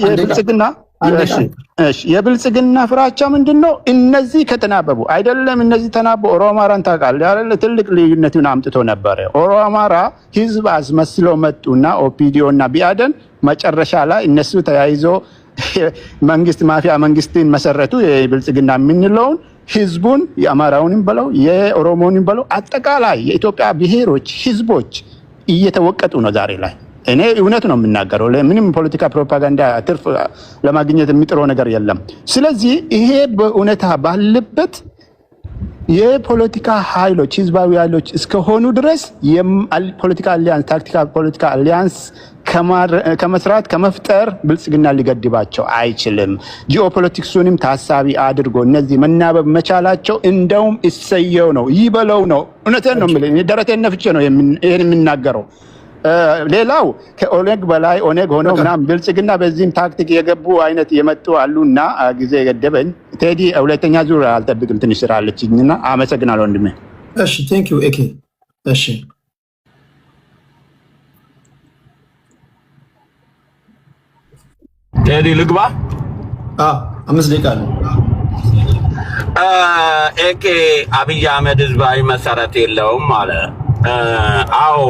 የብልጽግና ፍራቻ ምንድነው እነዚህ ከተናበቡ አይደለም እነዚህ ተናበቡ ኦሮማራን ታውቃለህ አይደል ትልቅ ልዩነቱን አምጥቶ ነበር ኦሮማራ ህዝብ አስመስለው መጡና ኦፒዲዮና ቢያደን መጨረሻ ላይ እነሱ ተያይዞ መንግስት ማፊያ መንግስትን መሰረቱ የብልጽግና የምንለውን ህዝቡን የአማራውንም በለው የኦሮሞንም በለው አጠቃላይ የኢትዮጵያ ብሔሮች ህዝቦች እየተወቀጡ ነው ዛሬ ላይ እኔ እውነት ነው የምናገረው ለምንም ፖለቲካ ፕሮፓጋንዳ ትርፍ ለማግኘት የሚጥረው ነገር የለም ስለዚህ ይሄ በእውነታ ባለበት የፖለቲካ ኃይሎች ህዝባዊ ኃይሎች እስከሆኑ ድረስ የፖለቲካ አሊያንስ ታክቲካል ፖለቲካ አሊያንስ ከመስራት ከመፍጠር ብልጽግና ሊገድባቸው አይችልም ጂኦፖለቲክሱንም ታሳቢ አድርጎ እነዚህ መናበብ መቻላቸው እንደውም እሰየው ነው ይበለው ነው እውነቴን ነው የምልህ ደረቴን ነፍቼ ነው ይሄን የምናገረው ሌላው ከኦነግ በላይ ኦነግ ሆኖ ምናምን ብልጽግና በዚህም ታክቲክ የገቡ አይነት የመጡ አሉና ጊዜ ገደበኝ ቴዲ ሁለተኛ ዙር አልጠብቅም ትንሽ ስራ አለችኝና አመሰግናለሁ ወንድሜ እሺ ቴንክ ዩ ኤኬ እሺ ቴዲ ልግባ 5 ደቂቃ ነው ኤኬ አብይ አህመድ ህዝባዊ መሰረት የለውም አለ አዎ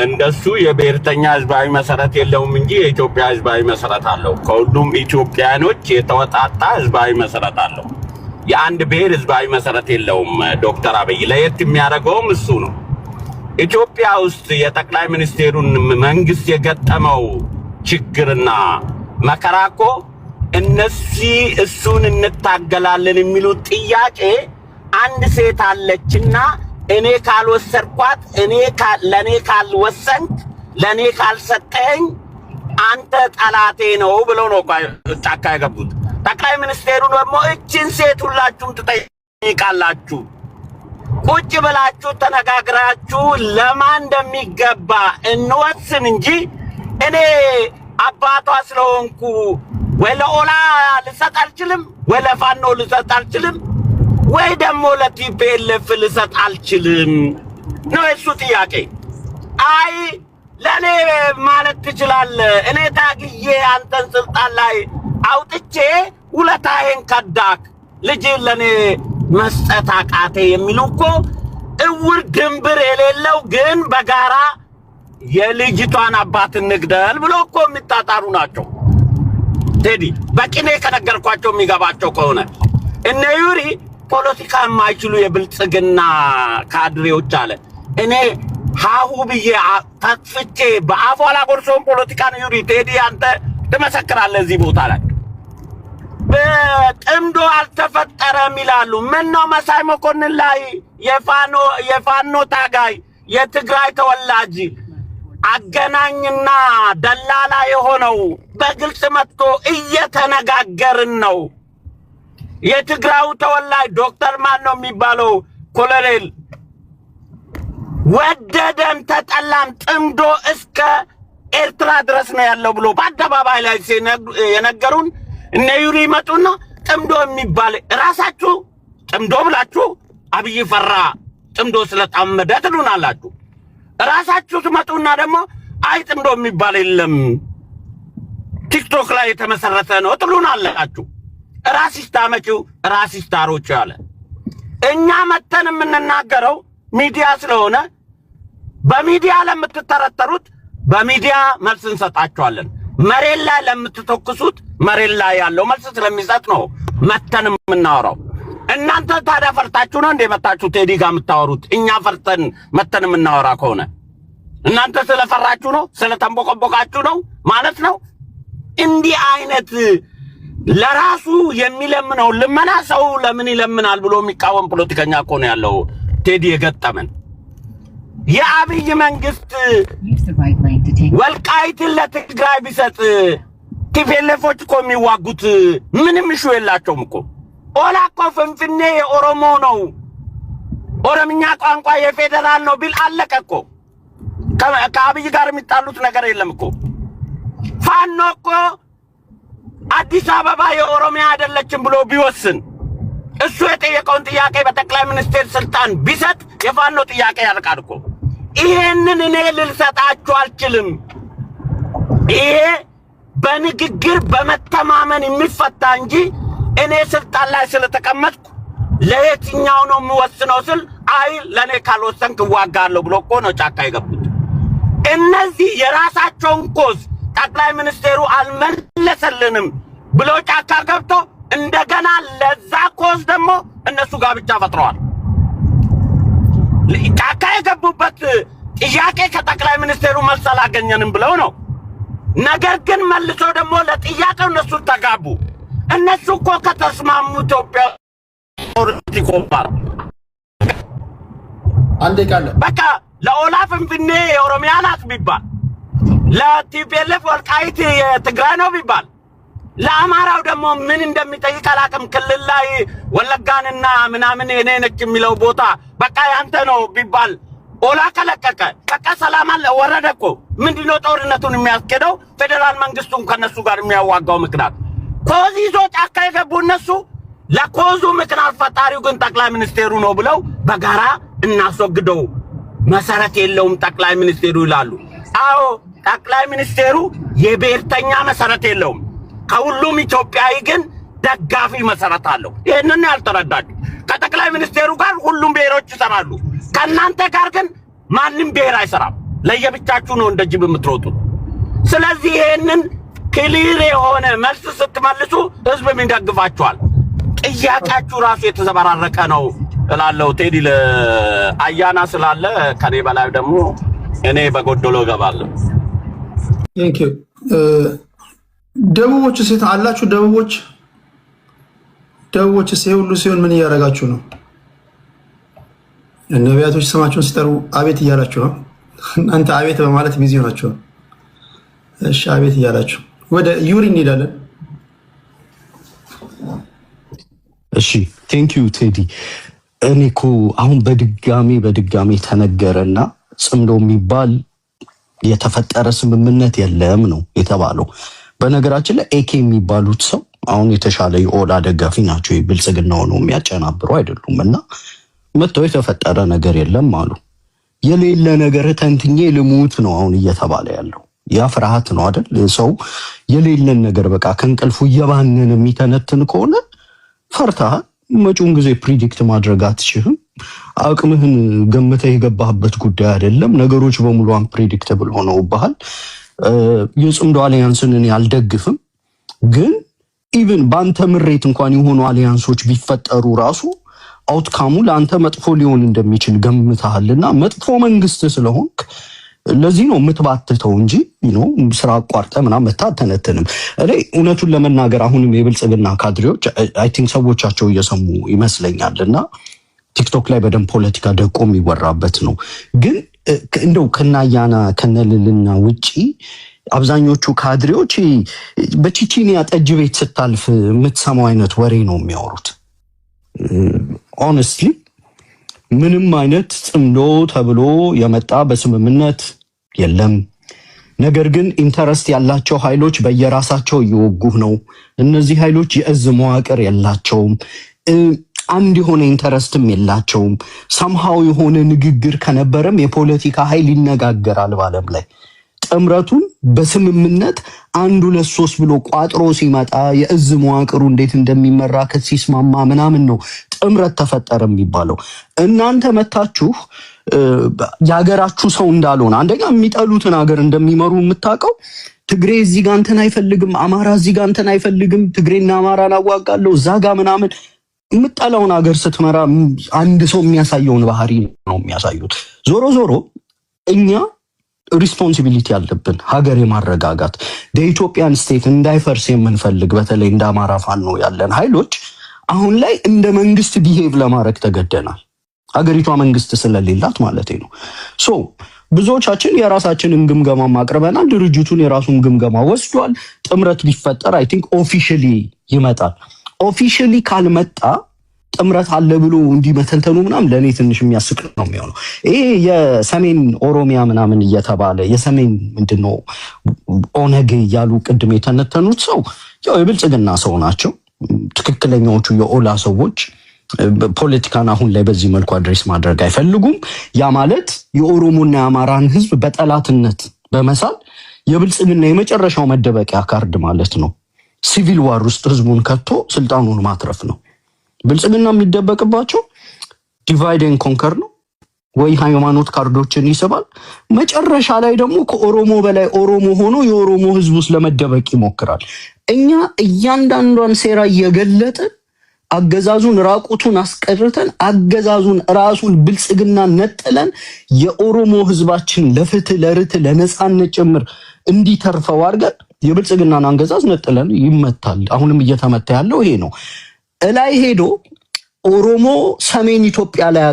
እንደሱ የብሔርተኛ ህዝባዊ መሰረት የለውም እንጂ የኢትዮጵያ ህዝባዊ መሰረት አለው ከሁሉም ኢትዮጵያኖች የተወጣጣ ህዝባዊ መሰረት አለው የአንድ ብሔር ህዝባዊ መሰረት የለውም ዶክተር አብይ ለየት የሚያደርገውም እሱ ነው ኢትዮጵያ ውስጥ የጠቅላይ ሚኒስቴሩን መንግስት የገጠመው ችግርና መከራኮ እነዚህ እሱን እንታገላለን የሚሉት ጥያቄ አንድ ሴት አለችና እኔ ካልወሰርኳት ለኔ ካልወሰንክ ለኔ ካልሰጠኝ አንተ ጠላቴ ነው ብለው ነው ጫካ የገቡት ጠቅላይ ሚኒስቴሩ ደግሞ እቺን ሴት ሁላችሁም ትጠይቃላችሁ ቁጭ ብላችሁ ተነጋግራችሁ ለማን እንደሚገባ እንወስን እንጂ እኔ አባቷ ስለሆንኩ ወይ ለኦላ ልሰጥ አልችልም ወይ ለፋኖ ልሰጥ አልችልም ወይ ደግሞ ለቲፒኤልኤፍ ልሰጥ አልችልም ነው እሱ ጥያቄ። አይ ለኔ ማለት ትችላለህ እኔ ታግዬ አንተን ስልጣን ላይ አውጥቼ ውለታዬን ከዳክ ልጅ ለኔ መስጠት አቃቴ የሚሉ እኮ እውር ድንብር የሌለው ግን በጋራ የልጅቷን አባት እንግደል ብሎ እኮ የሚጣጣሩ ናቸው። ቴዲ በቂኔ ከነገርኳቸው የሚገባቸው ከሆነ እነ ዩሪ ፖለቲካ የማይችሉ የብልጽግና ካድሬዎች አለ እኔ ሃሁ ብዬ ተጥፍቼ በአፏላ ጎርሶን ፖለቲካ ነው ዩሪ ቴዲ አንተ ትመሰክራለህ እዚህ ቦታ ላይ በጥምዶ አልተፈጠረም ይላሉ። ምን ነው መሳይ መኮንን ላይ የፋኖ ታጋይ የትግራይ ተወላጅ አገናኝና ደላላ የሆነው በግልጽ መጥቶ እየተነጋገርን ነው። የትግራው ተወላጅ ዶክተር ማን ነው የሚባለው ኮሎኔል ወደደም ተጠላም ጥምዶ እስከ ኤርትራ ድረስ ነው ያለው ብሎ በአደባባይ ላይ የነገሩን እነ ዩሪ መጡና ጥምዶ የሚባል ራሳችሁ ጥምዶ ብላችሁ አብይ ፈራ ጥምዶ ስለጣመደ ትሉናላችሁ። ራሳችሁ ትመጡና ደግሞ አይ ጥምዶ የሚባል የለም ቲክቶክ ላይ የተመሰረተ ነው ትሉናላችሁ። ራሲስት አመጪው ራሲስታሮች አለ። እኛ መተን የምንናገረው ሚዲያ ስለሆነ በሚዲያ ለምትተረተሩት በሚዲያ መልስ እንሰጣችኋለን። መሬት ላይ ለምትተኩሱት መሬት ላይ ያለው መልስ ስለሚሰጥ ነው መተን የምናወራው። እናንተ ታዲያ ፈርታችሁ ነው እንደ መጣችሁ ቴዲ ጋር የምታወሩት? እኛ ፈርተን መተን የምናወራ ከሆነ እናንተ ስለፈራችሁ ነው ስለተንቦቀቦቃችሁ ነው ማለት ነው። እንዲህ አይነት ለራሱ የሚለምነው ልመና ሰው ለምን ይለምናል ብሎ የሚቃወም ፖለቲከኛ እኮ ነው ያለው ቴዲ የገጠመን። የአብይ መንግስት ወልቃይትን ለትግራይ ቢሰጥ ቲፒኤልኤፎች እኮ የሚዋጉት ምንም እሹ የላቸውም እኮ። ኦላ እኮ ፍንፍኔ የኦሮሞ ነው ኦሮምኛ ቋንቋ የፌደራል ነው ቢል አለቀ እኮ። ከአብይ ጋር የሚጣሉት ነገር የለም እኮ። ፋኖ እኮ አዲስ አበባ የኦሮሚያ አይደለችም ብሎ ቢወስን እሱ የጠየቀውን ጥያቄ በጠቅላይ ሚኒስቴር ስልጣን ቢሰጥ የፋኖ ጥያቄ ያልቃል እኮ። ይሄንን እኔ ልልሰጣችሁ አልችልም። ይሄ በንግግር በመተማመን የሚፈታ እንጂ እኔ ስልጣን ላይ ስለተቀመጥኩ ለየትኛው ነው የምወስነው ስል አይ ለኔ ካልወሰንክ እዋጋለሁ ብሎ እኮ ነው ጫካ የገቡት። እነዚህ የራሳቸውን ኮዝ ጠቅላይ ሚኒስቴሩ አልመለሰልንም ብሎ ጫካ ገብቶ እንደገና ለዛ ኮዝ ደግሞ እነሱ ጋር ብቻ ፈጥረዋል። ጫካ የገቡበት ጥያቄ ከጠቅላይ ሚኒስቴሩ መልስ አላገኘንም ብለው ነው። ነገር ግን መልሶ ደግሞ ለጥያቄው እነሱ ተጋቡ። እነሱ እኮ ከተስማሙ ኢትዮጵያ ኦሮቲኮማር አንዴ ቃል በቃ ለኦላ ፍንፍኔ የኦሮሚያ ናት ቢባል ለቲፒኤልኤፍ ወልቃይት የትግራይ ነው ቢባል ለአማራው ደግሞ ምን እንደሚጠይቅ አላቅም። ክልል ላይ ወለጋንና ምናምን የኔ ነች የሚለው ቦታ በቃ ያንተ ነው ቢባል ኦላ ከለቀቀ በቃ ሰላም አለ ወረደ እኮ። ምንድነው ጦርነቱን የሚያስኬደው? ፌደራል መንግስቱን ከነሱ ጋር የሚያዋጋው ምክንያት ኮዝ ይዞ ጫካ የገቡ እነሱ ለኮዙ ምክንያት ፈጣሪው ግን ጠቅላይ ሚኒስቴሩ ነው ብለው በጋራ እናስወግደው መሰረት የለውም ጠቅላይ ሚኒስቴሩ ይላሉ። አዎ ጠቅላይ ሚኒስቴሩ የብሔርተኛ መሰረት የለውም። ከሁሉም ኢትዮጵያዊ ግን ደጋፊ መሰረት አለው። ይሄንን ያልተረዳችሁ ከጠቅላይ ሚኒስቴሩ ጋር ሁሉም ብሔሮች ይሰራሉ። ከናንተ ጋር ግን ማንም ብሔር አይሰራም። ለየብቻችሁ ነው እንደ ጅብ የምትሮጡት። ስለዚህ ይሄንን ክሊር የሆነ መልስ ስትመልሱ ህዝብ ይደግፋችኋል። ጥያቄያችሁ ራሱ የተዘበራረቀ ነው እላለሁ። ቴዲ ለአያና ስላለ ከኔ በላይ ደግሞ እኔ በጎዶሎ ገባለሁ። ቴንክ ዩ። ደቡቦች ሴት አላችሁ? ደቡቦች ሁሉ ሲሆን ምን እያደረጋችሁ ነው? ነቢያቶች ስማቸውን ሲጠሩ አቤት እያላችሁ ነው። እናንተ አቤት በማለት ቢዚ ሆናችሁ። እሺ አቤት እያላችሁ ወደ ዩሪ እንሄዳለን። እሺ ቴንክ ዩ ቴዲ። እኔ እኮ አሁን በድጋሚ ተነገረና ጽምዶ የሚባል የተፈጠረ ስምምነት የለም ነው የተባለው። በነገራችን ላይ ኤኬ የሚባሉት ሰው አሁን የተሻለ የኦላ ደጋፊ ናቸው። የብልጽግናው ነው የሚያጨናብሩ አይደሉም። እና መጥተው የተፈጠረ ነገር የለም አሉ። የሌለ ነገር ተንትኜ ልሙት ነው አሁን እየተባለ ያለው። ያ ፍርሃት ነው አይደል? ሰው የሌለን ነገር በቃ ከእንቅልፉ እየባነን የሚተነትን ከሆነ ፈርተሃል። መጪውን ጊዜ ፕሪዲክት ማድረግ አትችልም። አቅምህን ገምተህ የገባህበት ጉዳይ አይደለም። ነገሮች በሙሉ አንፕሬዲክተብል ሆነውብሃል። የጽምዶ አሊያንስን እኔ አልደግፍም፣ ግን ኢቭን በአንተ ምሬት እንኳን የሆኑ አሊያንሶች ቢፈጠሩ ራሱ አውትካሙ ለአንተ መጥፎ ሊሆን እንደሚችል ገምተሃልና መጥፎ መንግስት ስለሆንክ ለዚህ ነው የምትባትተው እንጂ ስራ አቋርጠ ምናምን መታተነተንም። እኔ እውነቱን ለመናገር አሁንም የብልጽግና ካድሬዎች አይ ቲንክ ሰዎቻቸው እየሰሙ ይመስለኛልና ቲክቶክ ላይ በደንብ ፖለቲካ ደቆ የሚወራበት ነው። ግን እንደው ከናያና ከነልልና ውጪ አብዛኞቹ ካድሬዎች በቺቺኒያ ጠጅ ቤት ስታልፍ የምትሰማው አይነት ወሬ ነው የሚያወሩት። ሆነስትሊ ምንም አይነት ጽምዶ ተብሎ የመጣ በስምምነት የለም። ነገር ግን ኢንተረስት ያላቸው ኃይሎች በየራሳቸው እየወጉህ ነው። እነዚህ ኃይሎች የእዝ መዋቅር የላቸውም። አንድ የሆነ ኢንተረስትም የላቸውም። ሰምሃው የሆነ ንግግር ከነበረም የፖለቲካ ኃይል ይነጋገራል ባለም ላይ። ጥምረቱን በስምምነት 1 2 3 ብሎ ቋጥሮ ሲመጣ የእዝ መዋቅሩ እንዴት እንደሚመራ ከሲስማማ ምናምን ነው ጥምረት ተፈጠረ የሚባለው። እናንተ መታችሁ ያገራችሁ ሰው እንዳልሆነ አንደኛ የሚጠሉትን ሀገር እንደሚመሩ የምታውቀው ትግሬ እዚህ ጋር እንትን አይፈልግም፣ አማራ እዚህ ጋር እንትን አይፈልግም፣ ትግሬና አማራን አዋጋለሁ እዛ ጋር ምናምን የምጠላውን ሀገር ስትመራ አንድ ሰው የሚያሳየውን ባህሪ ነው የሚያሳዩት። ዞሮ ዞሮ እኛ ሪስፖንሲቢሊቲ ያለብን ሀገር የማረጋጋት የኢትዮጵያን ስቴት እንዳይፈርስ የምንፈልግ በተለይ እንደ አማራ ፋኖ ያለን ኃይሎች አሁን ላይ እንደ መንግስት ቢሄቭ ለማድረግ ተገደናል። ሀገሪቷ መንግስት ስለሌላት ማለት ነው። ሶ ብዙዎቻችን የራሳችንን ግምገማ ማቅረበናል። ድርጅቱን የራሱን ግምገማ ወስዷል። ጥምረት ቢፈጠር አይ ቲንክ ኦፊሻሊ ይመጣል። ኦፊሻሊ ካልመጣ ጥምረት አለ ብሎ እንዲመተንተኑ ምናምን ለኔ ትንሽ የሚያስቅ ነው የሚሆነው። ይሄ የሰሜን ኦሮሚያ ምናምን እየተባለ የሰሜን ምንድነው ኦነግ ያሉ ቅድም የተነተኑት ሰው ያው የብልጽግና ሰው ናቸው። ትክክለኛዎቹ የኦላ ሰዎች ፖለቲካን አሁን ላይ በዚህ መልኩ አድሬስ ማድረግ አይፈልጉም። ያ ማለት የኦሮሞና የአማራን ህዝብ በጠላትነት በመሳል የብልጽግና የመጨረሻው መደበቂያ ካርድ ማለት ነው። ሲቪል ዋር ውስጥ ህዝቡን ከቶ ስልጣኑን ማትረፍ ነው። ብልጽግና የሚደበቅባቸው ዲቫይድ ኤንድ ኮንከር ነው ወይ ሃይማኖት ካርዶችን ይስባል። መጨረሻ ላይ ደግሞ ከኦሮሞ በላይ ኦሮሞ ሆኖ የኦሮሞ ህዝብ ውስጥ ለመደበቅ ይሞክራል። እኛ እያንዳንዷን ሴራ እየገለጥን አገዛዙን ራቁቱን አስቀርተን አገዛዙን ራሱን ብልጽግና ነጥለን የኦሮሞ ህዝባችን ለፍትህ ለርትዕ ለነጻነት ጭምር እንዲተርፈው አድርገን የብልጽግናን አገዛዝ ነጥለን ይመታል። አሁንም እየተመታ ያለው ይሄ ነው። እላይ ሄዶ ኦሮሞ ሰሜን ኢትዮጵያ ላይ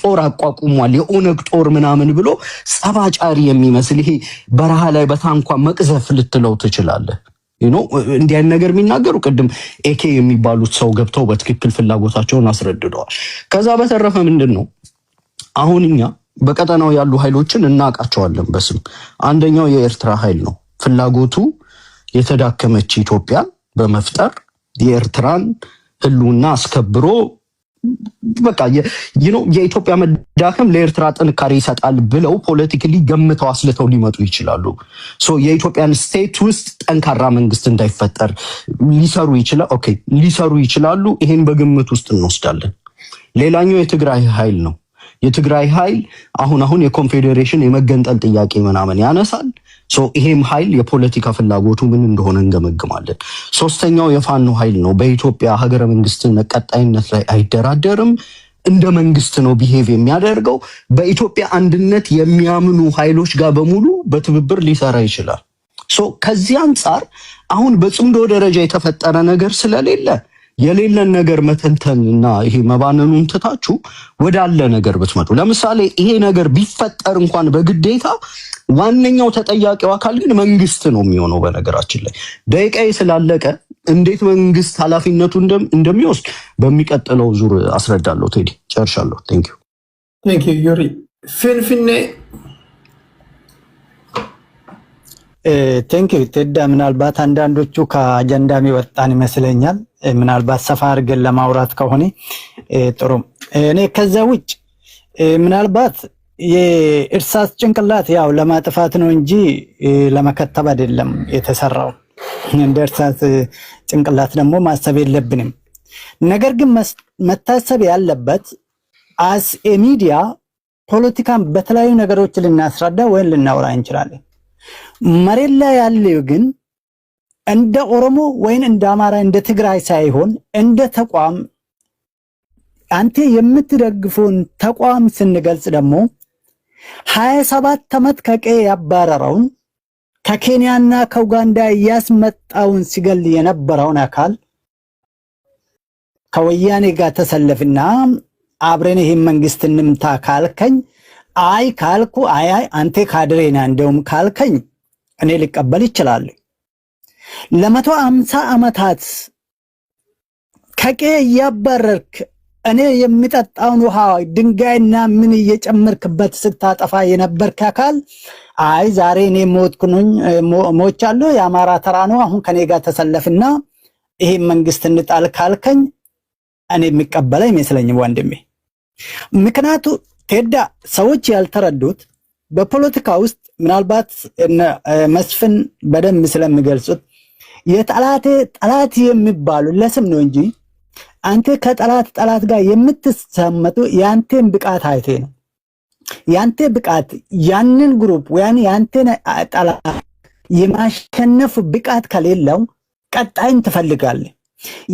ጦር አቋቁሟል የኦነግ ጦር ምናምን ብሎ ጸባጫሪ የሚመስል ይሄ በረሃ ላይ በታንኳ መቅዘፍ ልትለው ትችላለህ። እንዲህ አይነት ነገር የሚናገሩ ቅድም ኤኬ የሚባሉት ሰው ገብተው በትክክል ፍላጎታቸውን አስረድደዋል። ከዛ በተረፈ ምንድነው አሁን እኛ በቀጠናው ያሉ ኃይሎችን እናውቃቸዋለን በስም። አንደኛው የኤርትራ ኃይል ነው። ፍላጎቱ የተዳከመች ኢትዮጵያን በመፍጠር የኤርትራን ህልውና አስከብሮ በቃ የኢትዮጵያ መዳከም ለኤርትራ ጥንካሬ ይሰጣል ብለው ፖለቲካሊ ገምተው አስልተው ሊመጡ ይችላሉ። ሶ የኢትዮጵያን ስቴት ውስጥ ጠንካራ መንግስት እንዳይፈጠር ሊሰሩ ይችላሉ። ይሄን በግምት ውስጥ እንወስዳለን። ሌላኛው የትግራይ ኃይል ነው። የትግራይ ኃይል አሁን የኮንፌዴሬሽን የመገንጠል ጥያቄ ምናምን ያነሳል። ሶ ይሄም ኃይል የፖለቲካ ፍላጎቱ ምን እንደሆነ እንገመግማለን። ሶስተኛው የፋኖ ኃይል ነው። በኢትዮጵያ ሀገረ መንግስትን ቀጣይነት ላይ አይደራደርም። እንደ መንግስት ነው ቢሄቭ የሚያደርገው። በኢትዮጵያ አንድነት የሚያምኑ ኃይሎች ጋር በሙሉ በትብብር ሊሰራ ይችላል። ሶ ከዚህ አንጻር አሁን በጽምዶ ደረጃ የተፈጠረ ነገር ስለሌለ የሌለን ነገር መተንተንና ይሄ መባነኑን ትታችሁ ወዳለ ነገር ብትመጡ፣ ለምሳሌ ይሄ ነገር ቢፈጠር እንኳን በግዴታ ዋነኛው ተጠያቂው አካል ግን መንግስት ነው የሚሆነው። በነገራችን ላይ ደቂቃዬ ስላለቀ እንዴት መንግስት ኃላፊነቱ እንደሚወስድ በሚቀጥለው ዙር አስረዳለሁ። ቴዲ ጨርሻለሁ። ቴንክ ዩ ዩሪ። ፊንፊኔ ቴንክ ዩ ቴዳ። ምናልባት አንዳንዶቹ ከአጀንዳም የወጣን ይመስለኛል። ምናልባት ሰፋ አድርገን ለማውራት ከሆነ ጥሩ። እኔ ከዛ ውጭ ምናልባት የእርሳስ ጭንቅላት ያው ለማጥፋት ነው እንጂ ለመከተብ አይደለም የተሰራው። እንደ እርሳስ ጭንቅላት ደግሞ ማሰብ የለብንም። ነገር ግን መታሰብ ያለበት አስ ሚዲያ ፖለቲካን በተለያዩ ነገሮች ልናስረዳ ወይም ልናወራ እንችላለን። መሬት ላይ ያለው ግን እንደ ኦሮሞ ወይም እንደ አማራ እንደ ትግራይ ሳይሆን እንደ ተቋም አንተ የምትደግፉን ተቋም ስንገልጽ ደግሞ 27 ዓመት ከቀዬ ያባረረውን ከኬንያና ከኡጋንዳ ያስመጣውን ሲገል የነበረውን አካል ከወያኔ ጋር ተሰለፍና አብረን ይሄን መንግስት እንምታ ካልከኝ አይ ካልኩ አይ አንተ ካድሬና እንደውም ካልከኝ እኔ ልቀበል ይችላል። ለ150 ዓመታት ከቀዬ ያባረርክ እኔ የሚጠጣውን ውሃ ድንጋይና ምን እየጨመርክበት ስታጠፋ የነበርክ አካል አይ ዛሬ እኔ ሞቻለሁ የአማራ ተራ ነው አሁን ከኔ ጋር ተሰለፍና ይሄን መንግስት እንጣል ካልከኝ እኔ የሚቀበል አይመስለኝም ወንድሜ። ምክንያቱ ቴዳ ሰዎች ያልተረዱት በፖለቲካ ውስጥ ምናልባት መስፍን በደንብ ስለሚገልጹት የጠላቴ ጠላት የሚባሉ ለስም ነው እንጂ አንተ ከጠላት ጋር የምትሰመጡ ያንተን ብቃት አይቴ ነው። ያንተ ብቃት ያንን ግሩፕ ወያን ያንተን ጠላት የማሸነፍ ብቃት ከሌለው ቀጣይን ትፈልጋለህ።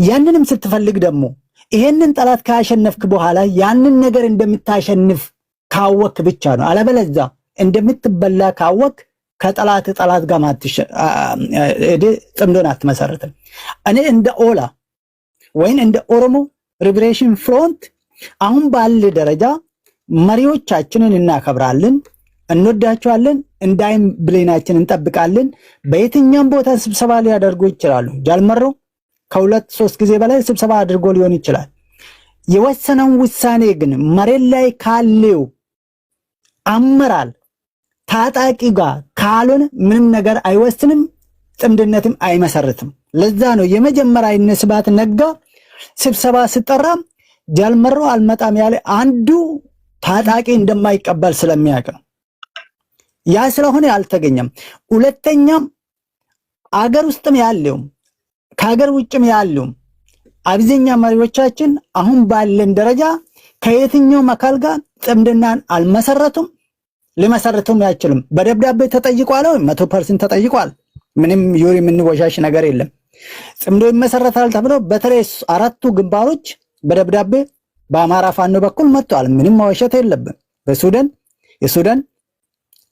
ያንንም ስትፈልግ ደግሞ ይሄንን ጠላት ካሸነፍክ በኋላ ያንን ነገር እንደምታሸንፍ ካወክ ብቻ ነው። አለበለዚያ እንደምትበላ ካወክ ከጠላት ጋር ጽምዶን አትመሰርትም። እኔ እንደ ኦላ ወይን እንደ ኦሮሞ ሊበሬሽን ፍሮንት አሁን ባለ ደረጃ መሪዎቻችንን እናከብራለን፣ እንወዳቸዋለን፣ እንዳይም ብሌናችንን እንጠብቃለን። በየትኛውም ቦታ ስብሰባ ሊያደርጉ ይችላሉ። ጃልመሮ ከ2-3 ጊዜ በላይ ስብሰባ አድርጎ ሊሆን ይችላል። የወሰነውን ውሳኔ ግን መሬት ላይ ካለው አመራር ታጣቂ ጋር ካልሆነ ምንም ነገር አይወስንም፣ ጥምድነትም አይመሰርትም። ለዛ ነው የመጀመሪያ ስብሐት ነጋ ስብሰባ ሲጠራ ጃልመሮ አልመጣም ያለ አንዱ ታጣቂ እንደማይቀበል ስለሚያውቅ ነው። ያ ስለሆነ አልተገኘም። ሁለተኛም አገር ውስጥም ያለው ከሀገር ውጭም ያለው አብዛኛው መሪዎቻችን አሁን ባለን ደረጃ ከየትኛውም አካል ጋር ጥምድናን አልመሰረቱም፣ ሊመሰርቱም አይችልም። በደብዳቤ ተጠይቋል፣ 100% ተጠይቋል። ምንም ዩሪ የምንወሻሽ ነገር የለም። ጽምዶ ይመሰረታል ተብሎ በተለይ 4ቱ ግንባሮች በደብዳቤ በአማራ ፋኖ በኩል መጥቷል። ምንም ማወሸት የለብን። የሱዳን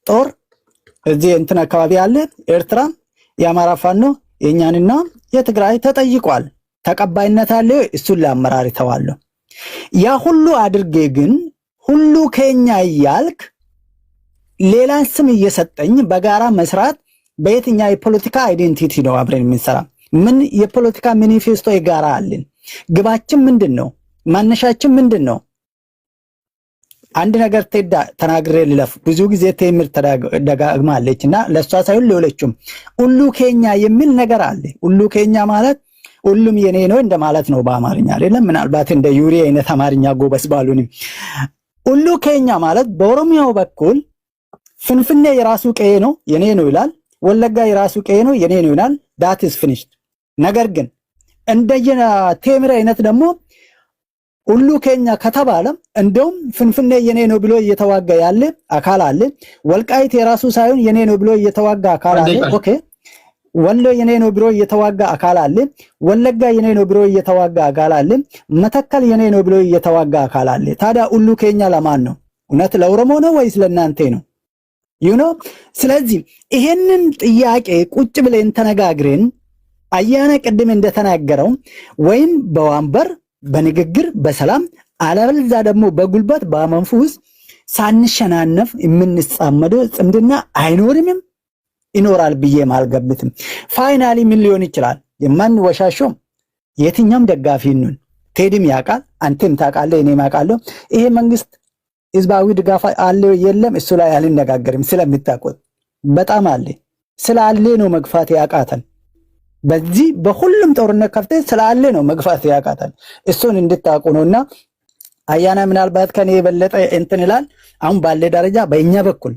ጦር እዚህ እንትን አካባቢ ያለ ኤርትራ የአማራ ፋኖ የኛንና የትግራይ ተጠይቋል። ተቀባይነት አለው። እሱን ለአመራር ተዋለው። ያ ሁሉ አድርጌ ግን ሁሉ ከኛ እያልክ ሌላን ስም እየሰጠኝ በጋራ መስራት በየትኛው የፖለቲካ አይዴንቲቲ ነው አብረን የምንሰራ? ምን የፖለቲካ ማኒፌስቶ የጋራ አለን? ግባችን ምንድነው? ማነሻችን ምንድነው? አንድ ነገር ተናግሬ ልለፍ። ብዙ ጊዜ ቴምር ተደጋግማለችና ለሷ ሳይሆን ለሁለቱም ሁሉ ከኛ የሚል ነገር አለ። ሁሉ ከኛ ማለት ሁሉም የኔ ነው እንደማለት ነው በአማርኛ አይደለም። ምናልባት እንደ ዩሪ አይነት አማርኛ ጎበስ ባሉንም ሁሉ ከኛ ማለት በኦሮሚያው በኩል ፍንፍኔ የራሱ ቀዬ ነው የኔ ነው ይላል። ወለጋ የራሱ ቀዬ ነው የኔ ነው ይላል። that is finished። ነገር ግን እንደየና ቴምር አይነት ደግሞ ሁሉ ከኛ ከተባለ እንደውም ፍንፍኔ የኔ ነው ብሎ እየተዋጋ ያለ አካል አለ። ወልቃይት የራሱ ሳይሆን የኔ ነው ብሎ እየተዋጋ አካል አለ። ኦኬ ወሎ የኔ ነው ብሎ እየተዋጋ አካል አለ። ወለጋ የኔ ነው ብሎ እየተዋጋ አካል አለ። መተከል የኔ ነው ብሎ እየተዋጋ አካል አለ። ታዲያ ሁሉ ከኛ ለማን ነው? እውነት ለኦሮሞ ነው ወይስ ለናንተ ነው? ስለዚህ ይሄንን ጥያቄ ቁጭ ብለን ተነጋግረን አያና ቅድም እንደተናገረው ወይም በዋንበር በንግግር በሰላም አለበለዚያ ደግሞ በጉልበት በመንፉስ ሳንሸናነፍ የምንጻመደው ጽምድና አይኖርም ይኖራል ብዬ ማልገብትም። ፋይናሊ ምን ሊሆን ይችላል? የማንወሻሾም የትኛም ደጋፊ ነን። ቴዲም ያውቃል፣ አንተም ታውቃለህ፣ እኔም አውቃለሁ። ይሄ መንግስት ህዝባዊ ድጋፍ አለው የለም እሱ ላይ አልነጋገርም ስለምታውቁት በጣም አለ። ስላለ ነው መግፋት ያቃተን። በዚህ በሁሉም ጦርነት ከፍተ ስላለ ነው መግፋት ያቃተን። እሱን እንድታውቁ ነውና አያና ምናልባት ከኔ የበለጠ እንትን ይላል። አሁን ባለ ደረጃ በእኛ በኩል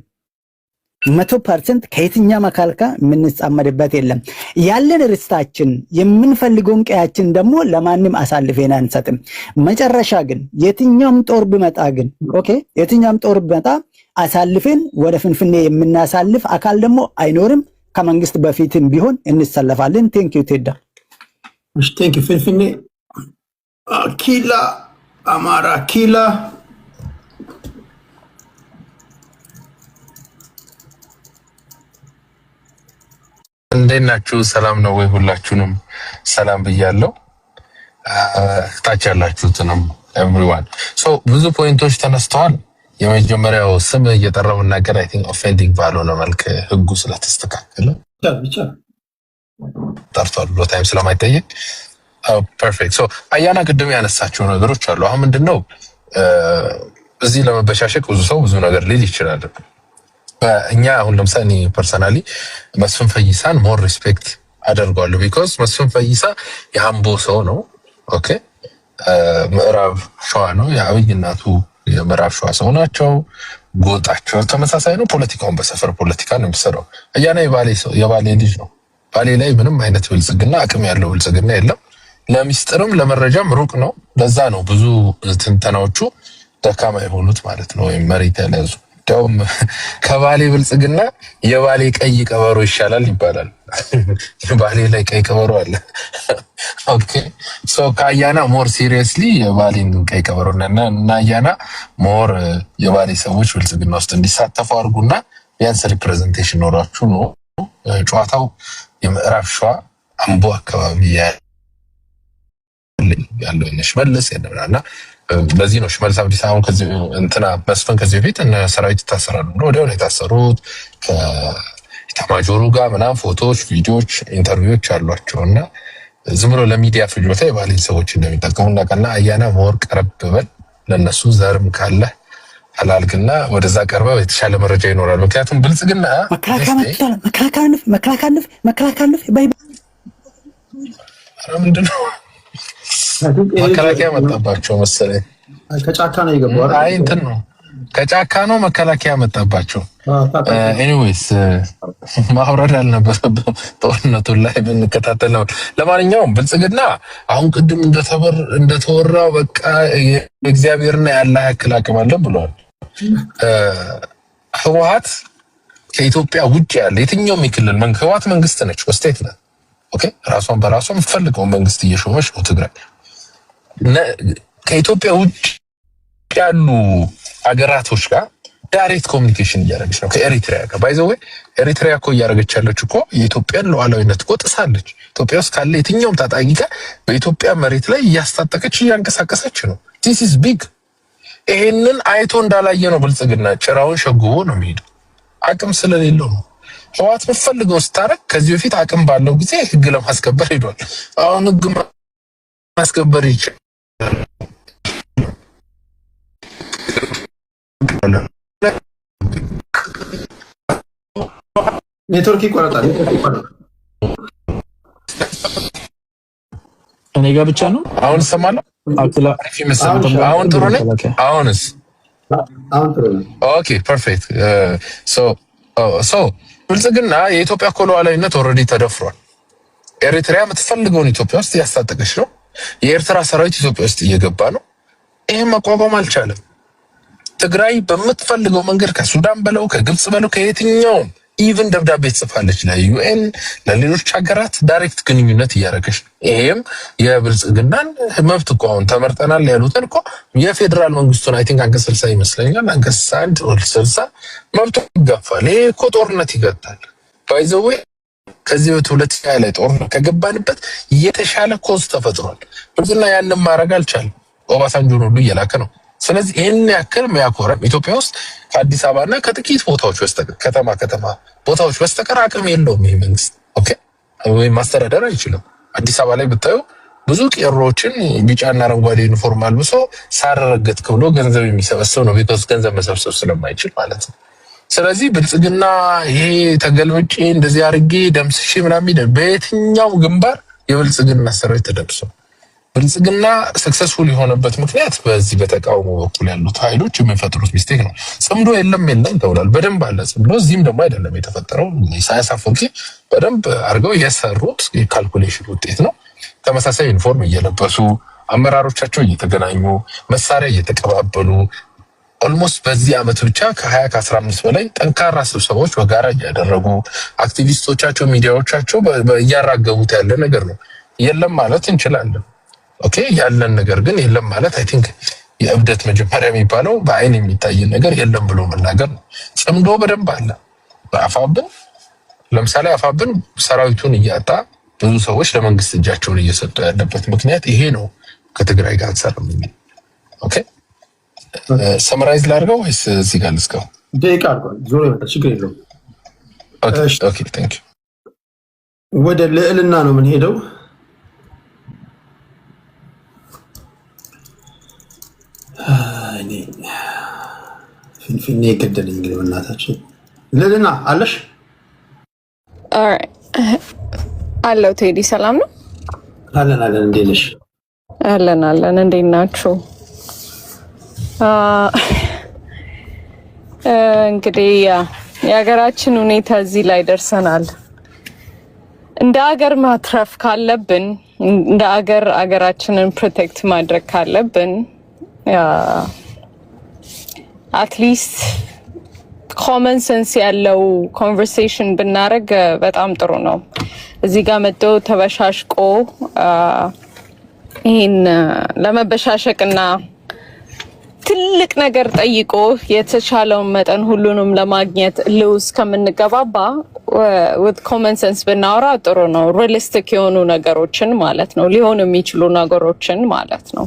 100% ከየትኛም አካል ጋር የምንጻመድበት የለም። ያለን ርስታችን የምንፈልገውን ቀያችን ደግሞ ለማንም አሳልፈን አንሰጥም። መጨረሻ ግን የትኛውም ጦር ቢመጣ ግን የትኛውም ጦር ቢመጣ አሳልፈን ወደ ፍንፍኔ የምናሳልፍ አካል ደግሞ አይኖርም። ከመንግስት በፊትም ቢሆን እንሰለፋለን። ቴንኪዩ ቴዳ። እሺ ቴንኪዩ። ፍንፍኔ ኪላ አማራ ኪላ እንዴት ናችሁ? ሰላም ነው ወይ? ሁላችሁንም ሰላም ብያለሁ። ታች ያላችሁትንም ኤቭሪዋን። ብዙ ፖይንቶች ተነስተዋል። የመጀመሪያው ስም እየጠራው እናገር አይ ቲንክ ኦፌንዲንግ ባልሆነ መልክ ህጉ ስለተስተካከለ ጠርቷል ብሎ ታይም ስለማይጠየቅ ፐርፌክት። አያና ቅድም ያነሳቸው ነገሮች አሉ። አሁን ምንድነው እዚህ ለመበሻሸቅ ብዙ ሰው ብዙ ነገር ሊል ይችላል። እኛ አሁን ለምሳሌ ፐርሰናሊ መስፍን ፈይሳን ሞር ሪስፔክት አደርጋለሁ ቢኮዝ መስፍን ፈይሳ የአምቦ ሰው ነው። ኦኬ ምዕራብ ሸዋ ነው። የአብይ እናቱ የምዕራብ ሸዋ ሰው ናቸው። ጎጣቸው ተመሳሳይ ነው። ፖለቲካውን በሰፈር ፖለቲካ ነው የሚሰራው። አያና የባሌ ልጅ ነው። ባሌ ላይ ምንም አይነት ብልጽግና አቅም ያለው ብልጽግና የለም። ለሚስጥርም ለመረጃም ሩቅ ነው። ለዛ ነው ብዙ ትንተናዎቹ ደካማ የሆኑት ማለት ነው። ወይም መሬት ያለዙ ደውም ከባሌ ብልጽግና የባሌ ቀይ ቀበሮ ይሻላል ይባላል። የባሌ ላይ ቀይ ቀበሮ አለ። ኦኬ ከአያና ሞር ሲሪየስሊ የባሌን ቀይ ቀበሮና አያና ሞር የባሌ ሰዎች ብልጽግና ውስጥ እንዲሳተፉ አድርጉና ቢያንስ ሪፕሬዘንቴሽን ኖራችሁ ነው። ጨዋታው የምዕራብ ሸዋ አምቦ አካባቢ ያለው ሽመልስ ያደረና በዚህ ነው ሽመልስ አብዲስ አሁን ከዚህ እንትና መስፈን ከዚህ በፊት እና ሰራዊት ታሰራሉ ነው ወዲያው የታሰሩት። ከኢታማጆሩ ጋር ምናምን ፎቶዎች፣ ቪዲዮዎች፣ ኢንተርቪዎች አሏቸውና ዝም ብሎ ለሚዲያ ፍጆታ የባሌን ሰዎች እንደሚጠቀሙና ቀና አያና ሞር ቀረብ በል ለነሱ ዘርም ካለ አላልግና ወደዛ ቀርባ የተሻለ መረጃ ይኖራል። ምክንያቱም ብልጽግና መከላከያ ምንድነው መከላከያ መጣባቸው መሰለኝ። ከጫካ ነው የገባው። አይ እንትን ነው ከጫካ ነው መከላከያ መጣባቸው። ኤኒዌይስ ማውረድ አልነበረብም ጦርነቱን ላይ ብንከታተል ነው። ለማንኛውም ብልጽግና አሁን ቅድም እንደተወራው በቃ የእግዚአብሔርና ያላህ ያክል አቅም አለ ብሏል። ህወሓት ከኢትዮጵያ ውጭ ያለ የትኛውም የክልል ህወሓት መንግስት ነች፣ ስቴት ናት። ኦኬ ራሷን በራሷ የምትፈልገው መንግስት እየሾመች ነው ትግራይ። ከኢትዮጵያ ውጭ ያሉ አገራቶች ጋር ዳይሬክት ኮሚኒኬሽን እያደረገች ነው ከኤሪትሪያ ጋር። ባይ ዘ ወይ ኤሪትሪያ እኮ እያደረገች ያለች እኮ የኢትዮጵያን ሉዓላዊነት እኮ ጥሳለች። ኢትዮጵያ ውስጥ ካለ የትኛውም ታጣቂ ጋር በኢትዮጵያ መሬት ላይ እያስታጠቀች እያንቀሳቀሰች ነው። ዲስ ኢዝ ቢግ። ይሄንን አይቶ እንዳላየ ነው ብልጽግና ጭራውን ሸጉቦ ነው የሚሄደው። አቅም ስለሌለው ነው። ህወሓት በፈልገው ስታረክ ከዚህ በፊት አቅም ባለው ጊዜ ህግ ለማስከበር ሄዷል። አሁን ህግ ማስከበር ይችላል። ኔትወርክ ይቆረጣል። እኔ ጋር ብቻ ነው አሁን ሰማለሁ። አሁን ጥሩ ነው። አሁንስ አሁን ጥሩ ነው። ኦኬ ፐርፌክት። ሶ ብልጽግና የኢትዮጵያ ሉዓላዊነት ኦልሬዲ ተደፍሯል። ኤሪትሪያ የምትፈልገውን ኢትዮጵያ ውስጥ እያስታጠቀች ነው። የኤርትራ ሰራዊት ኢትዮጵያ ውስጥ እየገባ ነው። ይሄን መቋቋም አልቻለም። ትግራይ በምትፈልገው መንገድ ከሱዳን በለው ከግብጽ በለው ከየትኛውም ኢቭን ደብዳቤ ጽፋለች ለዩኤን ለሌሎች ሀገራት ዳይሬክት ግንኙነት እያደረገች ነው። ይሄም የብልጽግናን መብት እኮ አሁን ተመርጠናል ያሉትን እኮ የፌዴራል መንግስቱን አይ ቲንክ አንቀጽ 60 ይመስለኛል አንቀጽ 1 ወደ 60 መብቱ ይጋፋል። ይሄ እኮ ጦርነት ይገታል። ባይ ዘ ወይ ከዚህ በ2020 ላይ ጦርነት ከገባንበት የተሻለ ኮዝ ተፈጥሯል። ብልጽግና ያንን ማድረግ አልቻለም። ኦባሳንጆን ሁሉ እየላከ ነው። ስለዚህ ይሄን ያክል የሚያኮረም ኢትዮጵያ ውስጥ ከአዲስ አበባና ከጥቂት ቦታዎች በስተቀር ከተማ ቦታዎች በስተቀር አቅም የለውም ይሄ መንግስት። ኦኬ ወይ ማስተዳደር አይችልም። አዲስ አበባ ላይ ብታዩ ብዙ ቄሮዎችን ቢጫና አረንጓዴ ዩኒፎርም አልብሶ ሳረረገጥክ ብሎ ገንዘብ የሚሰበስብ ነው። ቢኮዝ ገንዘብ መሰብሰብ ስለማይችል ማለት ነው። ስለዚህ ብልጽግና ይሄ ተገልብጬ እንደዚህ አርጌ ደምስሽ ምናምን በየትኛው ግንባር የብልጽግና ሰራዊት ተደምሶ ብልጽግና ሰክሰስፉል የሆነበት ምክንያት በዚህ በተቃውሞ በኩል ያሉት ኃይሎች የሚፈጥሩት ሚስቴክ ነው። ጽምዶ የለም ተብሏል። በደንብ አለ ጽምዶ። እዚህም ደግሞ አይደለም የተፈጠረው። ኢሳያስ አፈወርቂ በደንብ አርገው የሰሩት የካልኩሌሽን ውጤት ነው። ተመሳሳይ ዩኒፎርም እየለበሱ አመራሮቻቸው እየተገናኙ መሳሪያ እየተቀባበሉ ኦልሞስት በዚህ አመት ብቻ ከ20-15 በላይ ጠንካራ ስብሰባዎች በጋራ እያደረጉ አክቲቪስቶቻቸው ሚዲያዎቻቸው እያራገቡት ያለ ነገር ነው። የለም ማለት እንችላለን። ኦኬ ያለን ነገር ግን የለም ማለት አይ ቲንክ የእብደት መጀመሪያ የሚባለው በአይን የሚታይ ነገር የለም ብሎ መናገር ነው። ጽምዶ በደንብ አለ። በአፋብን ለምሳሌ አፋብን ሰራዊቱን እያጣ ብዙ ሰዎች ለመንግስት እጃቸውን እየሰጡ ያለበት ምክንያት ይሄ ነው። ከትግራይ ጋር አንሰራም የሚል ኦኬ ሰምራይዝ ላድርገው ወይስ እዚህ ጋር ልስከው? ደቂቃ አድርጓል። ዞሮ ይመጣል፣ ችግር የለውም። ኦኬ ቴንክ ዩ። ወደ ልዕልና ነው የምንሄደው። ፍንፍኔ ገደለኝ። እንግዲህ በእናታችን ልዕልና አለሽ? አለው ቴዲ ሰላም ነው? አለን አለን። እንዴት ነሽ? አለን አለን። እንዴት ናችሁ? እንግዲህ የሀገራችን ሁኔታ እዚህ ላይ ደርሰናል። እንደ ሀገር ማትረፍ ካለብን፣ እንደ ሀገራችንን ፕሮቴክት ማድረግ ካለብን አትሊስት ኮመን ሰንስ ያለው ኮንቨርሴሽን ብናደርግ በጣም ጥሩ ነው። እዚህ ጋር መጥቶ ተበሻሽቆ ይህን ለመበሻሸቅና ትልቅ ነገር ጠይቆ የተቻለውን መጠን ሁሉንም ለማግኘት ልውስ ከምንገባባ with common sense ብናወራ ጥሩ ነው። ሪሊስቲክ የሆኑ ነገሮችን ማለት ነው፣ ሊሆኑ የሚችሉ ነገሮችን ማለት ነው።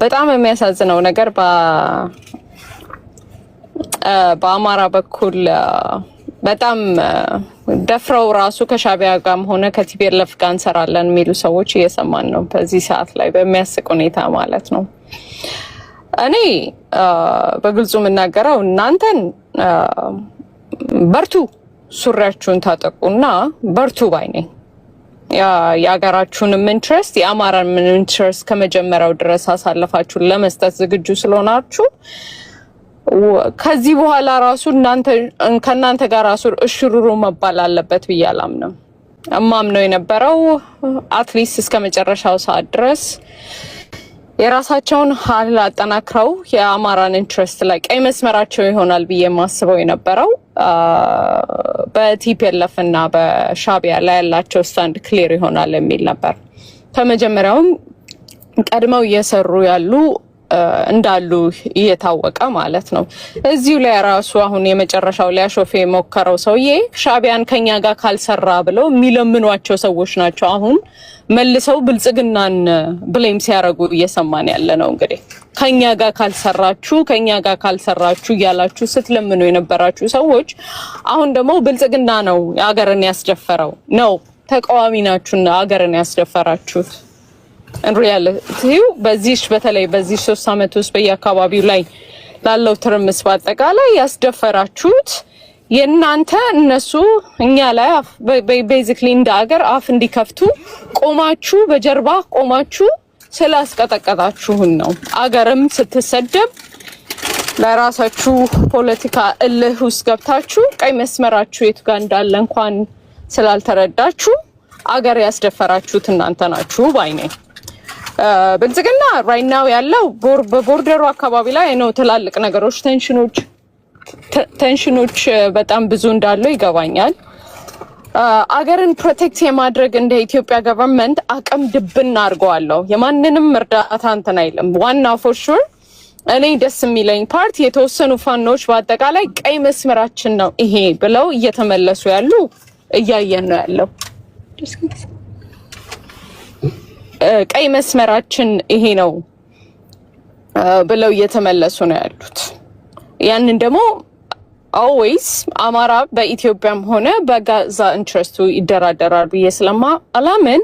በጣም የሚያሳዝነው ነገር በአማራ በኩል በጣም ደፍረው ራሱ ከሻቢያ ጋርም ሆነ ከቲፒኤልኤፍ ጋር እንሰራለን የሚሉ ሰዎች እየሰማን ነው በዚህ ሰዓት ላይ በሚያስቅ ሁኔታ ማለት ነው። እኔ በግልጹ የምናገረው እናንተን በርቱ፣ ሱሪያችሁን ታጠቁና በርቱ ባይ ነኝ። የሀገራችሁንም ኢንትረስት የአማራን ኢንትረስት ከመጀመሪያው ድረስ አሳልፋችሁን ለመስጠት ዝግጁ ስለሆናችሁ ከዚህ በኋላ ራሱ ከእናንተ ጋር ራሱ እሽሩሩ መባል አለበት ብዬ አላምንም። እማምነው የነበረው አትሊስት እስከ መጨረሻው ሰዓት ድረስ የራሳቸውን ኃይል አጠናክረው የአማራን ኢንትረስት ላይ ቀይ መስመራቸው ይሆናል ብዬ የማስበው የነበረው በቲፒኤልኤፍ እና በሻቢያ ላይ ያላቸው ስታንድ ክሊር ይሆናል የሚል ነበር። ከመጀመሪያውም ቀድመው እየሰሩ ያሉ እንዳሉ እየታወቀ ማለት ነው። እዚሁ ላይ ራሱ አሁን የመጨረሻው ሊያሾፍ የሞከረው ሰውዬ ሻቢያን ከኛ ጋር ካልሰራ ብለው የሚለምኗቸው ሰዎች ናቸው። አሁን መልሰው ብልጽግናን ብሌም ሲያረጉ እየሰማን ያለ ነው። እንግዲህ ከኛ ጋር ካልሰራችሁ እያላችሁ ስትለምኑ የነበራችሁ ሰዎች አሁን ደግሞ ብልጽግና ነው ሀገርን ያስደፈረው ነው። ተቃዋሚ ናችሁና ሀገርን ያስደፈራችሁት። ሪያሊቲው በተለይ በዚህ 3 አመት ውስጥ በየአካባቢው ላይ ላለው ትርምስ በአጠቃላይ ያስደፈራችሁት የእናንተ እነሱ እኛ ላይ ቤዚክሊ እንደ ሀገር አፍ እንዲከፍቱ ቆማችሁ በጀርባ ቆማችሁ ስላስቀጠቀጣችሁን ነው። አገርም ስትሰደብ ለራሳችሁ ፖለቲካ እልህ ውስጥ ገብታችሁ ቀይ መስመራችሁ የቱ ጋር እንዳለ እንኳን ስላልተረዳችሁ አገር ያስደፈራችሁት እናንተ ናችሁ ባይ ነኝ። ብልጽግና ራይት ናው ያለው በቦርደሩ አካባቢ ላይ ነው። ትላልቅ ነገሮች ቴንሽኖች በጣም ብዙ እንዳለው ይገባኛል። አገርን ፕሮቴክት የማድረግ እንደ ኢትዮጵያ ገቨርንመንት አቅም ድብና አድርገዋለሁ። የማንንም እርዳታ እንትን አይልም። ዋናው ፎር ሹር እኔ ደስ የሚለኝ ፓርት የተወሰኑ ፋኖች በአጠቃላይ ቀይ መስመራችን ነው ይሄ ብለው እየተመለሱ ያሉ እያየን ነው ያለው። ቀይ መስመራችን ይሄ ነው ብለው እየተመለሱ ነው ያሉት። ያንን ደግሞ always አማራ በኢትዮጵያም ሆነ በጋዛ ኢንትረስቱ ይደራደራል ብዬ ስለማላምን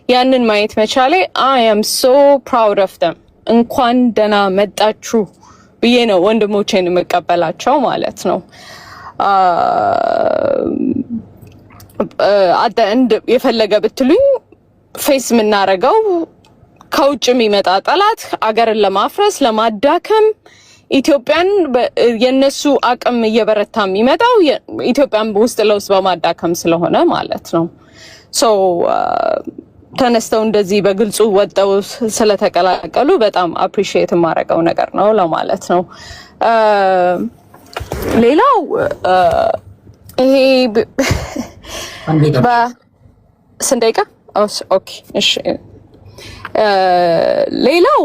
ያንን ማየት መቻሌ I am so proud of them። እንኳን ደህና መጣችሁ ብዬ ነው ወንድሞቼን የምቀበላቸው ማለት ነው። እንደ የፈለገ ብትሉኝ ፌስ የምናረገው ከውጭ የሚመጣ ጠላት አገርን ለማፍረስ ለማዳከም ኢትዮጵያን የነሱ አቅም እየበረታ የሚመጣው ኢትዮጵያን ውስጥ ለውስጥ በማዳከም ስለሆነ ማለት ነው። ተነስተው እንደዚህ በግልጹ ወጣው ስለተቀላቀሉ በጣም አፕሪሺየት የማደርገው ነገር ነው ለማለት ነው። ሌላው ይሄ በስንት ደቂቃ ኦኬ እሺ። ሌላው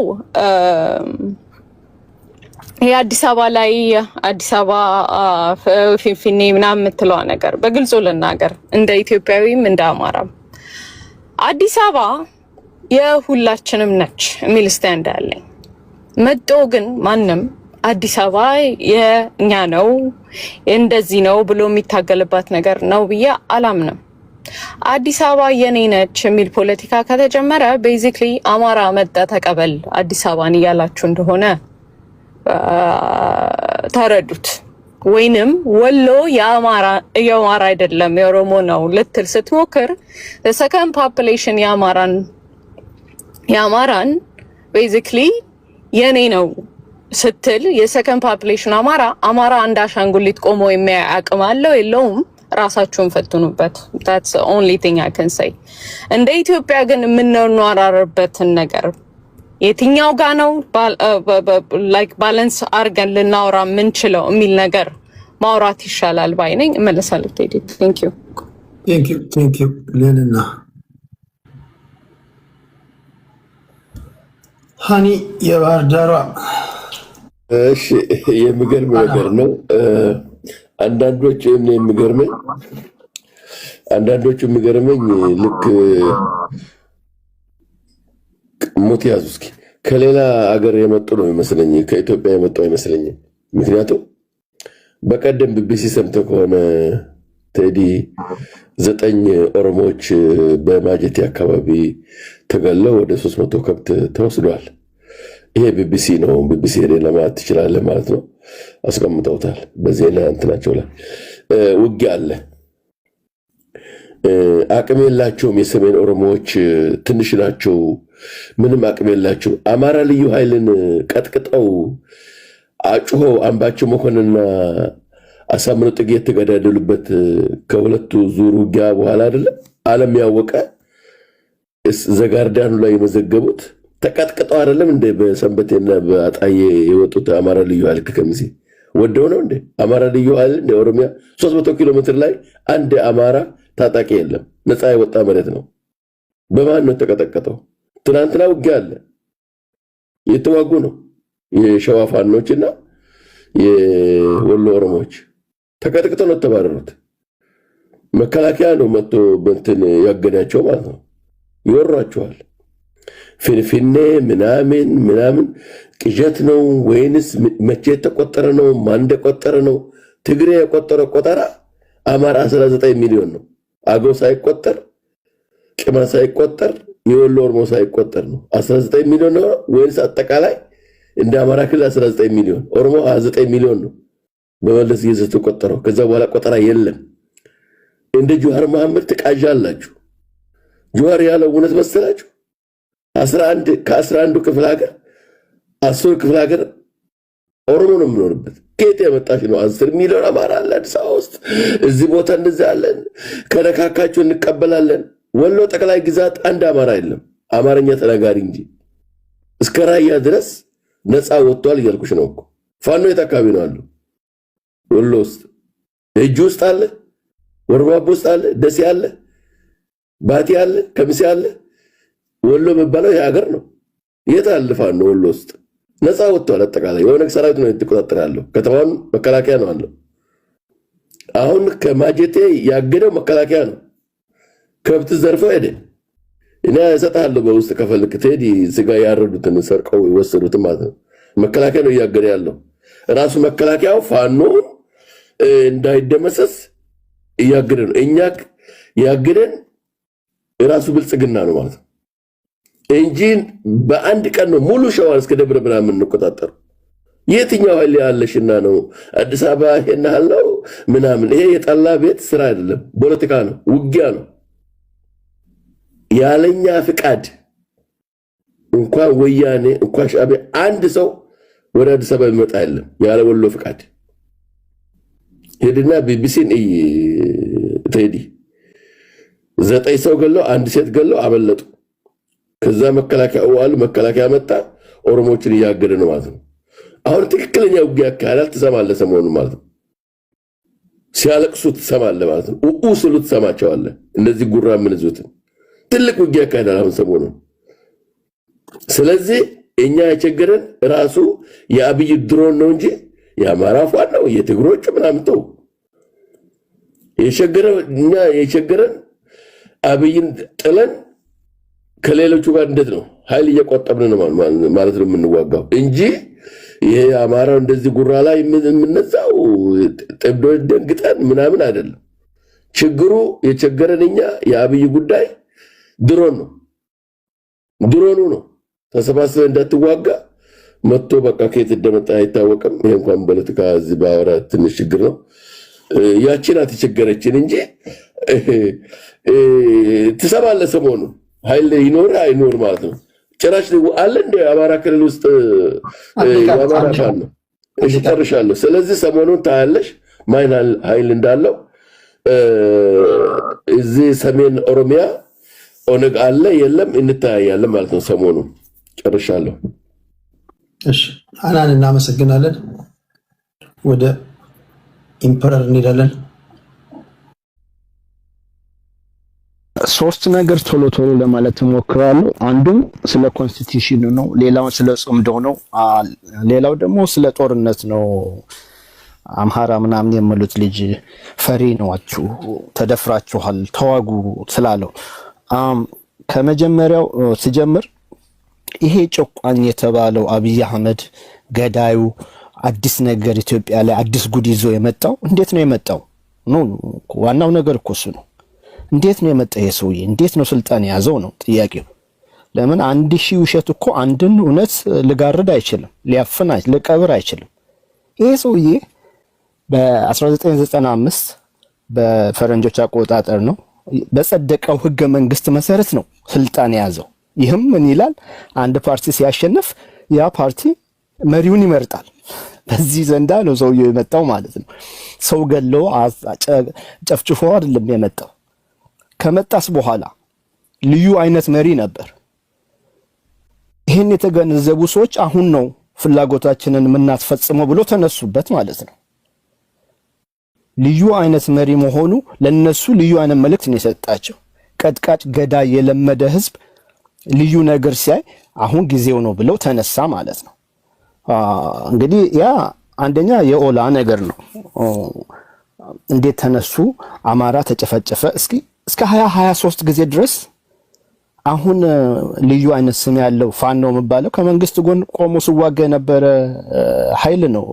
የአዲስ አበባ ላይ አዲስ አበባ ፊንፊኔ ምናምን የምትለዋ ነገር በግልጹ ልናገር እንደ ኢትዮጵያዊም እንደ አማራም አዲስ አበባ የሁላችንም ነች የሚል ስታንድ አለኝ። መጦ ግን ማንም አዲስ አበባ የኛ ነው እንደዚህ ነው ብሎ የሚታገልባት ነገር ነው ብዬ አላምንም። አዲስ አበባ የኔ ነች የሚል ፖለቲካ ከተጀመረ ቤዚክሊ አማራ መጣ ተቀበል አዲስ አበባን እያላችሁ እንደሆነ ተረዱት። ወይንም ወሎ የአማራ አይደለም የኦሮሞ ነው ልትል ስትሞክር ለሰከንድ ፖፑሌሽን የአማራን ቤዚክሊ የኔ ነው ስትል የሰከንድ ፖፑሌሽን አማራ አንድ አሻንጉሊት ቆሞ የሚያይ አቅም አለው የለውም? ራሳችሁን ፈትኑበት። that's the only thing I can say። እንደ ኢትዮጵያ ግን የምንኗራርበትን ነገር የትኛው ጋ ነው ላይክ ባላንስ አርገን ልናወራ የምንችለው የሚል ነገር ማውራት ይሻላል ባይ ነኝ። እመለሳለሁ። ቴዲ ቴንክ ዩ ሌልና ሃኒ የባህር ዳሯ እሺ፣ የሚገርም ነገር ነው። አንዳንዶቹ የሚገርመኝ ልክ ሞት ያዙ እስኪ ከሌላ ሀገር የመጡ ነው ይመስለኝ፣ ከኢትዮጵያ የመጡ አይመስለኝም። ምክንያቱም በቀደም ቢቢሲ ሰምተህ ከሆነ ቴዲ 9 ኦሮሞዎች በማጀቴ አካባቢ ተገለው ወደ 300 ከብት ተወስዷል። ይሄ ቢቢሲ ነው። ቢቢሲ ሄደህ ለማለት ትችላለህ ማለት ነው። አስቀምጠውታል በዜና እንትናቸው ላይ። ውጊያ አለ። አቅም የላቸውም። የሰሜን ኦሮሞዎች ትንሽ ናቸው። ምንም አቅም የላቸው። አማራ ልዩ ኃይልን ቀጥቅጠው አጭሆ አምባቸው መኮንንና አሳምነው ጽጌ የተገዳደሉበት ከሁለቱ ዙር ውጊያ በኋላ አይደለም ዓለም ያወቀ ዘጋርዳኑ ላይ የመዘገቡት ተቀጥቅጠው አይደለም እንደ በሰንበቴና በአጣዬ የወጡት አማራ ልዩ ኃይል ከከሚሴ ወደው ነው እንደ አማራ ልዩ ኃይል እንደ ኦሮሚያ 300 ኪሎ ሜትር ላይ አንድ አማራ ታጣቂ የለም። ነፃ የወጣ መሬት ነው። በማን ነው ተቀጠቀጠው? ትናንትና ውጊያ አለ። የተዋጉ ነው የሸዋ ፋኖችና የወሎ ኦሮሞዎች ተቀጥቅጠው ነው ተባረሩት። መከላከያ ነው መጥቶ በእንትን ያገዳቸው ማለት ነው። ይወሯቸዋል። ፊንፊኔ ምናምን ቅዠት ነው ወይንስ መቼ የተቆጠረ ነው? ማን እንደቆጠረ ነው? ትግሬ የቆጠረው ቆጠራ አማራ 19 ሚሊዮን ነው። አገው ሳይቆጠር ቅማ ሳይቆጠር የወሎ ኦሮሞ ሳይቆጠር ነው 19 ሚሊዮን ነው ወይንስ አጠቃላይ እንደ አማራ ክልል 19 ሚሊዮን ኦሮሞ 29 ሚሊዮን ነው በመለስ ጊዜ ተቆጠረው። ከዛ በኋላ ቆጠራ የለም። እንደ ጆሃር መሐመድ ተቃዣላችሁ። ጆሃር ያለው እውነት መሰላችሁ? 11 ከ11 ክፍለ ሀገር 10 ክፍለ ሀገር ኦሮሞ ነው የሚኖርበት። ከየት የመጣች ነው? 10 ሚሊዮን አማራ አለ አዲስ አበባ ውስጥ። እዚህ ቦታ እንደዚህ አለን። ከነካካችሁ እንቀበላለን። ወሎ ጠቅላይ ግዛት አንድ አማራ የለም፣ አማርኛ ተናጋሪ እንጂ። እስከ ራያ ድረስ ነፃ ወጥቷል እያልኩሽ ነው እኮ። ፋኖ የት አካባቢ ነው አለው? ወሎ ውስጥ፣ እጅ ውስጥ አለ፣ ወርባቦ ውስጥ አለ፣ ደሴ አለ፣ ባቲ አለ፣ ከሚሴ አለ። ወሎ የሚባለው ይሄ ሀገር ነው። የት አለ ፋኖ? ወሎ ውስጥ ነፃ ወጥቷል። አጠቃላይ የኦነግ ሰራዊት ነው የተቆጣጠረ ያለው። ከተማውን መከላከያ ነው አለው። አሁን ከማጀቴ ያገደው መከላከያ ነው። ከብት ዘርፈው ሄደ። እኔ እሰጥሃለሁ በውስጥ ከፈልክ ቴዲ ስጋ ያረዱትን ሰርቀው የወሰዱትን ማለት ነው። መከላከያ ነው እያገደ ያለው። ራሱ መከላከያው ፋኖ እንዳይደመሰስ እያገደ ነው። እኛ ያገደን ራሱ ብልጽግና ነው ማለት ነው እንጂ በአንድ ቀን ነው ሙሉ ሸዋን እስከ ደብረ ብርሃን የምንቆጣጠር። የትኛው ኃይል ያለሽና ነው አዲስ አበባ ይሄን ያለው ምናምን? ይሄ የጠላ ቤት ስራ አይደለም፣ ፖለቲካ ነው፣ ውጊያ ነው። ያለኛ ፍቃድ እንኳን ወያኔ እንኳን ሻዕቢያ አንድ ሰው ወደ አዲስ አበባ ይመጣ የለም ያለ ወሎ ፍቃድ። ሄድና ቢቢሲን ቴዲ 9 ሰው ገለው አንድ ሴት ገለው አመለጡ። ከዛ መከላከያ መጣ፣ ኦሮሞችን እያገደ ነው ማለት ነው። አሁን ትክክለኛ ውጊያ ካላል ትሰማለህ ሰሞኑን ማለት ነው። ሲያለቅሱ ትሰማለህ ማለት ነው። ኡኡ ስሉ ትሰማቸዋለህ። እነዚህ ጉራ ምንዙት ትልቅ ውጊያ ካላል አሁን ሰሞኑን። ስለዚህ እኛ የቸገረን ራሱ የአብይ ድሮን ነው እንጂ የአማራ ፋኖ ነው የትግሮች ምናምን ተው። የቸገረን አብይን ጥለን ከሌሎቹ ጋር እንዴት ነው ኃይል እየቆጠብን ነው ማለት ነው የምንዋጋው እንጂ ይሄ አማራው እንደዚህ ጉራ ላይ የምንነሳው ጥብዶ ደንግጠን ምናምን አይደለም። ችግሩ የቸገረን እኛ የአብይ ጉዳይ ድሮኑ ነው። ተሰባስበ እንዳትዋጋ መጥቶ በቃ ከየት እንደመጣ አይታወቅም። ይሄ እንኳን ፖለቲካ እዚህ ባወራ ትንሽ ችግር ነው። ያቺን አትቸገረችን እንጂ ትሰማለህ ሰሞኑን ኃይል ይኖር አይኖር ማለት ነው። ጭራሽ አለ እንደ አማራ ክልል ውስጥ የአማራ ፋኖ ነው። እሺ ጨርሻለሁ። ስለዚህ ሰሞኑን ታያለሽ ማን ኃይል እንዳለው እዚህ ሰሜን ኦሮሚያ ኦነግ አለ የለም እንታያለን ማለት ነው። ሰሞኑን ጨርሻለሁ። እሺ አናን እናመሰግናለን። ወደ ኢምፐረር እንሄዳለን። ሶስት ነገር ቶሎ ለማለት እሞክራለሁ። አንዱም ስለ ኮንስቲቲዩሽኑ ነው፣ ሌላው ስለ ጽምዶ ነው፣ ሌላው ደግሞ ስለ ጦርነት ነው። አምሃራ ምናምን የምሉት ልጅ ፈሪ ነዋችሁ፣ ተደፍራችኋል፣ ተዋጉ ስላለው ከመጀመሪያው ሲጀምር ይሄ ጨቋኝ የተባለው አብይ አህመድ ገዳዩ አዲስ ነገር ኢትዮጵያ ላይ አዲስ ጉድ ይዞ የመጣው እንዴት ነው የመጣው? ዋናው ነገር እኮ እሱ ነው። እንዴት ነው የመጣ ይሄ ሰውዬ? እንዴት ነው ስልጣን ያዘው ነው ጥያቄው። ለምን 1000 ውሸት እኮ አንድን እውነት ልጋርድ አይችልም፣ ሊያፍን ልቀብር አይችልም። ይሄ ሰውዬ በ1995 በፈረንጆች አቆጣጠር ነው በጸደቀው ህገ መንግስት መሰረት ነው ስልጣን ያዘው። ይህም ምን ይላል? አንድ ፓርቲ ሲያሸንፍ ያ ፓርቲ መሪውን ይመርጣል። በዚህ ዘንዳ ነው ሰውዬው የመጣው ማለት ነው። ሰው ገለው ጨፍጭፎ አይደለም የመጣው። ከመጣስ በኋላ ልዩ አይነት መሪ ነበር። ይሄን የተገነዘቡ ሰዎች አሁን ነው ፍላጎታችንን የምናስፈጽመው ብሎ ተነሱበት ማለት ነው። ልዩ አይነት መሪ መሆኑ ለነሱ ልዩ አይነት መልእክት ነው የሰጣቸው። ቀጥቃጭ ገዳይ የለመደ ህዝብ ልዩ ነገር ሲያይ አሁን ጊዜው ነው ብለው ተነሳ ማለት ነው። እንግዲህ ያ አንደኛ የኦላ ነገር ነው። እንዴት ተነሱ? አማራ ተጨፈጨፈ። እስከ 2023 ጊዜ ድረስ አሁን ልዩ አይነት ስም ያለው ፋኖ የሚባለው ከመንግስት ጎን ቆሞ ሲዋጋ የነበረ ኃይል ነው።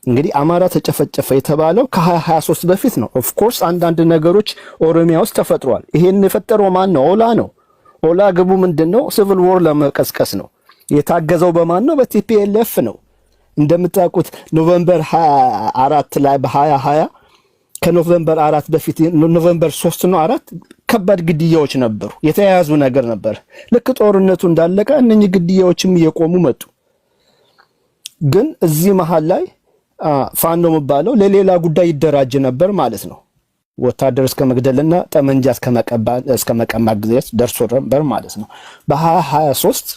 እንግዲህ አማራ ተጨፈጨፈ የተባለው ከ2023 በፊት ነው። ኦፍ ኮርስ አንዳንድ ነገሮች ኦሮሚያ ውስጥ ተፈጥሯል። ይሄን የፈጠረው ማን ነው? ኦላ ነው። ኦላ ግቡ ምንድነው? ሲቪል ወር ለመቀስቀስ ነው። የታገዘው በማን ነው? በቲፒኤልኤፍ ነው። እንደምታውቁት ኖቬምበር 4 ላይ በ2020 ከኖቬምበር 4 በፊት ኖቬምበር 3 ነው 4 ከባድ ግድያዎች ነበሩ። የተያያዙ ነገር ነበር። ልክ ጦርነቱ እንዳለቀ እነኚህ ግድያዎችም እየቆሙ መጡ። ግን እዚህ መሃል ላይ ፋኖ የሚባለው ለሌላ ጉዳይ ይደራጅ ነበር ማለት ነው። ወታደር እስከ መግደልና ጠመንጃ እስከ መቀማት ጊዜ ደርሶ ነበር ማለት ነው። በ2023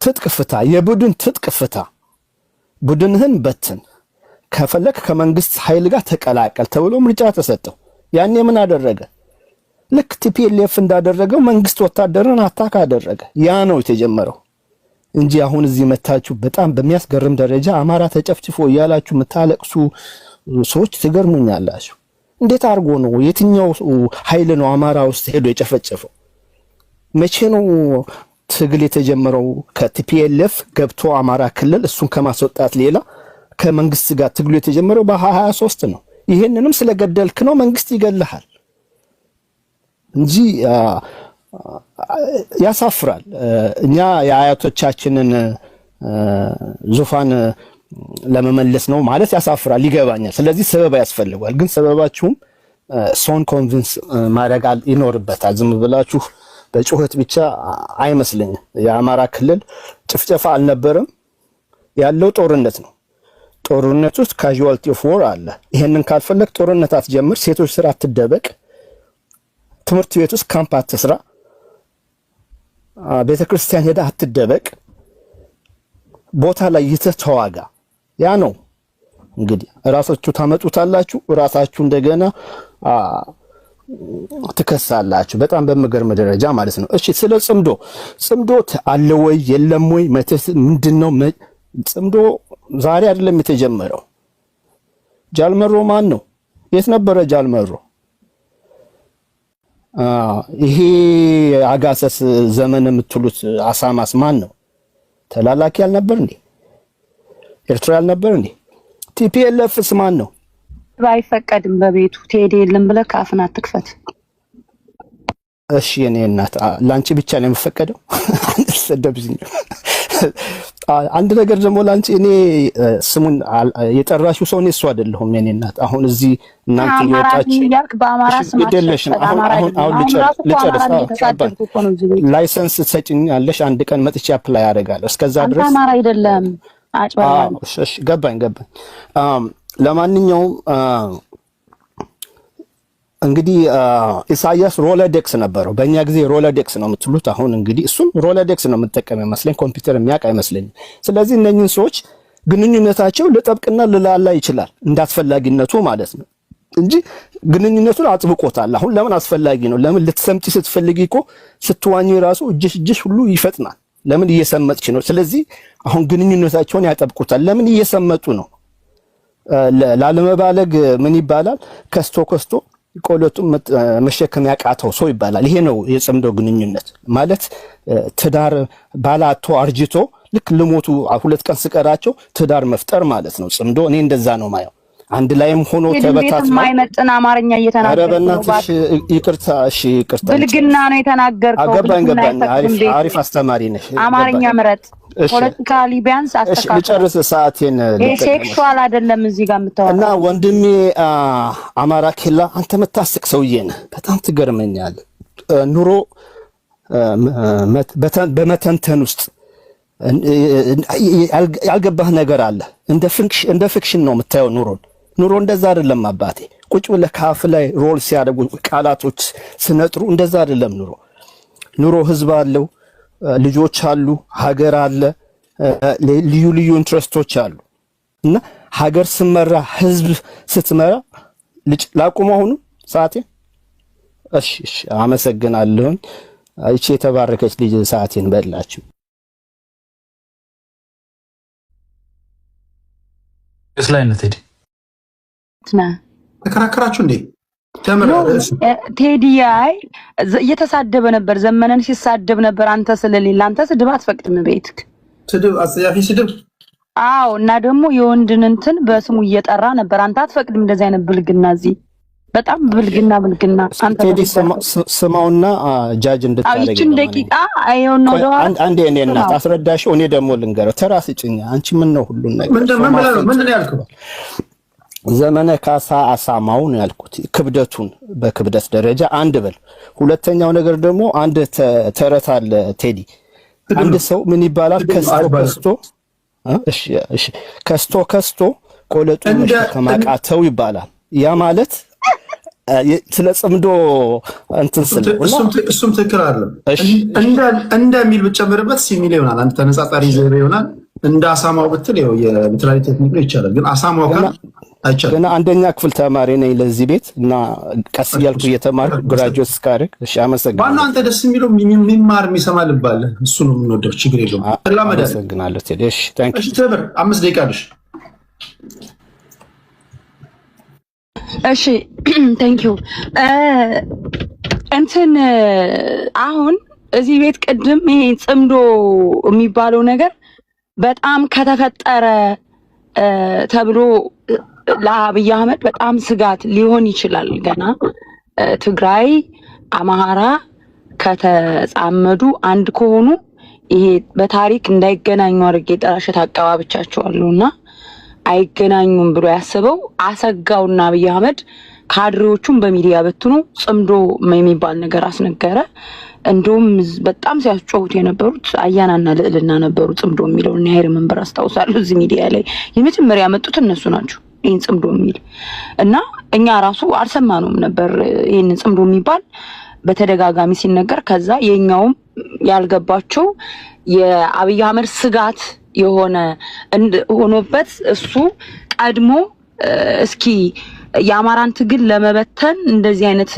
ትጥቅ ፍታ፣ የቡድን ትጥቅ ፍታ፣ ቡድንህን በትን፣ ከፈለክ ከመንግስት ኃይል ጋር ተቀላቀል ተብሎ ምርጫ ተሰጠው። ያኔ ምን አደረገ? ልክ ቲፒኤልኤፍ እንዳደረገው መንግስት ወታደርን አታክ አደረገ። ያ ነው የተጀመረው እንጂ አሁን እዚህ መታችሁ በጣም በሚያስገርም ደረጃ አማራ ተጨፍጭፎ እያላችሁ የምታለቅሱ ሰዎች ትገርሙኛላችሁ። እንዴት አድርጎ ነው? የትኛው ኃይል ነው አማራ ውስጥ ሄዶ የጨፈጨፈው? መቼ ነው ትግል የተጀመረው? ከቲፒኤልኤፍ ገብቶ አማራ ክልል እሱን ከማስወጣት ሌላ ከመንግስት ጋር ትግሉ የተጀመረው በ2023 ነው። ይሄንንም ስለገደልክ ነው መንግስት ይገልሃል እንጂ ያሳፍራል። እኛ የአያቶቻችንን ዙፋን ለመመለስ ነው ማለት ያሳፍራል፣ ይገባኛል። ስለዚህ ሰበብ ያስፈልጋል። ግን ሰበባችሁም ሶን ኮንቪንስ ማድረግ ይኖርበታል። ዝም ብላችሁ በጩኸት ብቻ አይመስልኝም። የአማራ ክልል ጭፍጨፋ አልነበረም፣ ያለው ጦርነት ነው። ጦርነት ውስጥ ካዡዋልቲ ኦፍ ዎር አለ። ይሄንን ካልፈለግ ጦርነት አትጀምር፣ ሴቶች ስራ አትደበቅ፣ ትምህርት ቤት ውስጥ ካምፕ አትስራ፣ ቤተክርስቲያን ሄዳ አትደበቅ፣ ቦታ ላይ ይተህ ተዋጋ። ያ ነው እንግዲህ ራሳችሁ ታመጡታላችሁ፣ ራሳችሁ እንደገና ትከሳላችሁ። በጣም በሚገርም ደረጃ ማለት ነው። እሺ ስለ ጽምዶ አለ ወይ የለም ወይ ምንድነው? ጽምዶ ዛሬ አይደለም የተጀመረው። ጃልመሮ ማን ነው? የት ነበረ ጃልመሮ? ይሄ አጋሰስ ዘመን የምትሉት አሳማስ ማን ነው? ተላላኪ አልነበር እንዴ? ኤርትራ አልነበር እንዴ? ቲፒኤልኤፍስ ማን ነው? ባይፈቀድም በቤቱ ቴዲ የለም ብለህ ካፍን አትክፈት። እሺ የኔ እናት ላንቺ ብቻ ነው የሚፈቀደው? ሰደብኝ። አንድ ነገር ደግሞ ላንቺ እኔ ስሙን የጠራሽው ሰው እሱ አይደለሁም የኔ እናት። አሁን እዚህ እናንተ እየወጣችሁ በአማራ ስማችሁ አሁን ልጨርስ። ላይሰንስ ትሰጪኛለሽ? አንድ ቀን መጥቼ አፕላይ አደርጋለሁ። እስከዛ ድረስ አማራ አይደለም አጭባለሁ። እሺ ገባኝ። ለማንኛውም እንግዲህ ኢሳያስ ሮለዴክስ ነበረው። በእኛ ጊዜ ሮለዴክስ ነው የምትሉት። አሁን እንግዲህ እሱም ሮለዴክስ ነው የምጠቀም ይመስለኝ፣ ኮምፒውተር የሚያውቅ አይመስለኝም። ስለዚህ እነኚህን ሰዎች ግንኙነታቸው ልጠብቅና ልላላ ይችላል እንዳስፈላጊነቱ ማለት ነው እንጂ ግንኙነቱን አጥብቆታል። አሁን ለምን አስፈላጊ ነው? ለምን ልትሰምጪ ስትፈልጊ እኮ ስትዋኚ ራሱ እጅሽ ሁሉ ይፈጥናል። ለምን እየሰመጥች ነው? ስለዚህ አሁን ግንኙነታቸውን ያጠብቁታል። ለምን እየሰመጡ ነው? ላለመባለግ ምን ይባላል? ከስቶ ቆለቱን መሸከም ያቃተው ሰው ይባላል። ይሄ ነው የጽምዶ ግንኙነት ማለት። ትዳር ባላቶ አርጅቶ ልክ ልሞቱ 2 ቀን ስቀራቸው ትዳር መፍጠር ማለት ነው ጽምዶ። እኔ እንደዛ ነው ማየው። አንድ ላይም ሆኖ ተበታት ማይመጥን አማርኛ እየተናገርኩ ነው። ይቅርታ። እሺ ይቅርታ። ብልግና ነው የተናገርከው። ገባኝ። አሪፍ አስተማሪ ነሽ። አማርኛ ምረጥ። ፖለቲካሊ ቢያንስ አስተካክል። ልጨርስ ሰዓቴን። ሴክሹዋል አይደለም እዚህ ጋር የምታወራው። እና ወንድሜ አማራ ኬላ አንተ መታስቅ ሰውዬ ነህ። በጣም ትገርመኛለህ። ኑሮ በመተንተን ውስጥ ያልገባህ ነገር አለ። እንደ ፊክሽን ነው የምታየው ኑሮ እንደዛ አይደለም አባቴ። ቁጭ ብለህ ካፍ ላይ ሮል ሲያደርጉ ቃላቶች ስነጥሩ እንደዛ አይደለም ኑሮ ህዝብ አለው፣ ልጆች አሉ፣ ሀገር አለ፣ ልዩ ኢንትረስቶች አሉ። እና ሀገር ስመራ ህዝብ ስትመራ ላቁም አሁን ሰዓቴ። እሺ አመሰግናለሁ። እቺ የተባረከች ልጅ ሰዓቴን በላችሁ። እስላይነት ተከራከራችሁ እንዴ? ቴዲ እየተሳደበ ነበር። ዘመነን ሲሳደብ ነበር። አንተ ስለሌለ አንተ ስድብ አትፈቅድም ቤትክ። ስድብ አጽያፊ ስድብ። አዎ። እና ደግሞ የወንድን እንትን በስሙ እየጠራ ነበር። አንተ አትፈቅድም እንደዚህ አይነት ብልግና። እዚህ በጣም ብልግና። አንተ ቴዲ ስማውና ጃጅ እንድታረግ ይችን ደቂቃ አይው ነው ደዋ አንዴ እኔ እናት አስረዳሽው። እኔ ደግሞ ልንገረው። ተራስ ጭኛ አንቺ ምን ነው ሁሉን ነገር ምንድን ያልከው? ዘመነ ካሳ አሳማው ነው ያልኩት። ክብደቱን በክብደት ደረጃ አንድ በል። ሁለተኛው ነገር ደግሞ አንድ ተረት አለ ቴዲ። አንድ ሰው ምን ይባላል? ከስቶ ቆለጡን ከማቃተው ይባላል። ያ ማለት ስለ ጽምዶ እንትን ስለ እሱም ትክክል አይደለም። እንደሚል ብትጨምርበት ሲሚል ይሆናል። አንተ ተነጻጻሪ ዘይቤ ይሆናል። እንደ አሳማው ብትል ይኸው የምትራሪ ቴክኒክ ነው ይቻላል። ግን አሳማው ካል አይቻልም። ገና አንደኛ ክፍል ተማሪ ነኝ ለዚህ ቤት እና ቀስ እያልኩ እየተማርኩ ግራጁዌት እስካደርግ። እሺ አመሰግናለሁ። ዋናው አንተ ደስ የሚለው የሚማር የሚሰማ ልብ አለ። እሱ ነው የምንወደው። ችግር የለውም። አመሰግናለሁ ቴዲ። እሺ ታንክ ዩ። ተብር 5 ደቂቃ አለሽ። እሺ ታንክ ዩ። እንትን አሁን እዚህ ቤት ቅድም ይሄ ጽምዶ የሚባለው ነገር በጣም ከተፈጠረ ተብሎ ለአብይ አህመድ በጣም ስጋት ሊሆን ይችላል። ገና ትግራይ አማራ ከተጻመዱ አንድ ከሆኑ ይሄ በታሪክ እንዳይገናኙ አድርጌ ጥላሸት አቀባብቻቸዋለሁና አይገናኙም ብሎ ያስበው አሰጋውና አብይ አህመድ ካድሬዎቹን በሚዲያ በትኑ ጽምዶ የሚባል ነገር አስነገረ። እንደውም በጣም ሲያስጮሁት የነበሩት አያናና ልዕልና ነበሩ። ጽምዶ የሚለው እና ያይር መንበር አስታውሳለሁ። እዚህ ሚዲያ ላይ የመጀመሪያ ያመጡት እነሱ ናቸው ይሄን ጽምዶ የሚል እና እኛ ራሱ አልሰማነውም ነበር ይሄን ጽምዶ የሚባል በተደጋጋሚ ሲነገር። ከዛ የኛውም ያልገባቸው የአብይ አህመድ ስጋት የሆነ ሆኖበት እሱ ቀድሞ እስኪ የአማራን ትግል ለመበተን እንደዚህ አይነት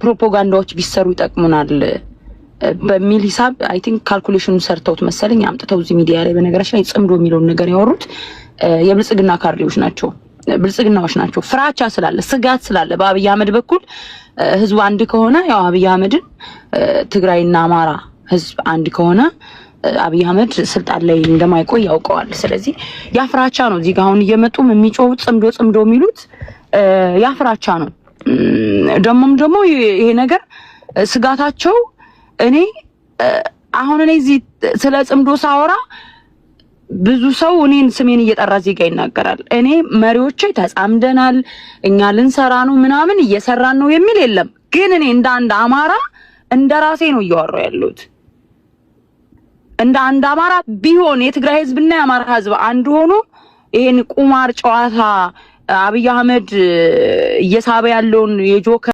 ፕሮፓጋንዳዎች ቢሰሩ ይጠቅሙናል በሚል ሂሳብ አይ ቲንክ ካልኩሌሽኑን ሰርተውት መሰለኝ አምጥተው እዚህ ሚዲያ ላይ በነገራችን ላይ ጽምዶ የሚለውን ነገር ያወሩት የብልጽግና ካድሬዎች ናቸው፣ ብልጽግናዎች ናቸው። ፍራቻ ስላለ ስጋት ስላለ በአብይ አህመድ በኩል ህዝቡ አንድ ከሆነ ያው አብይ አህመድን ትግራይና አማራ ህዝብ አንድ ከሆነ አብይ አህመድ ስልጣን ላይ እንደማይቆይ ያውቀዋል። ስለዚህ ያፍራቻ ነው እዚህ ጋር አሁን እየመጡ የሚጮሁት ጽምዶ የሚሉት ያፍራቻ ነው። ደግሞ ይሄ ነገር ስጋታቸው እኔ አሁን እኔ እዚህ ስለ ጽምዶ ሳወራ ብዙ ሰው እኔን ስሜን እየጠራ እዚህ ጋር ይናገራል። እኔ መሪዎቼ ተጻምደናል እኛ ልንሰራ ነው ምናምን እየሰራን ነው የሚል የለም። ግን እኔ እንደ አንድ አማራ እንደ ራሴ ነው እያወራሁ ያለሁት። እንደ አንድ አማራ ቢሆን የትግራይ ህዝብና የአማራ ህዝብ አንድ ሆኖ ይሄን ቁማር ጨዋታ አብይ አህመድ እየሳበ ያለውን የጆከር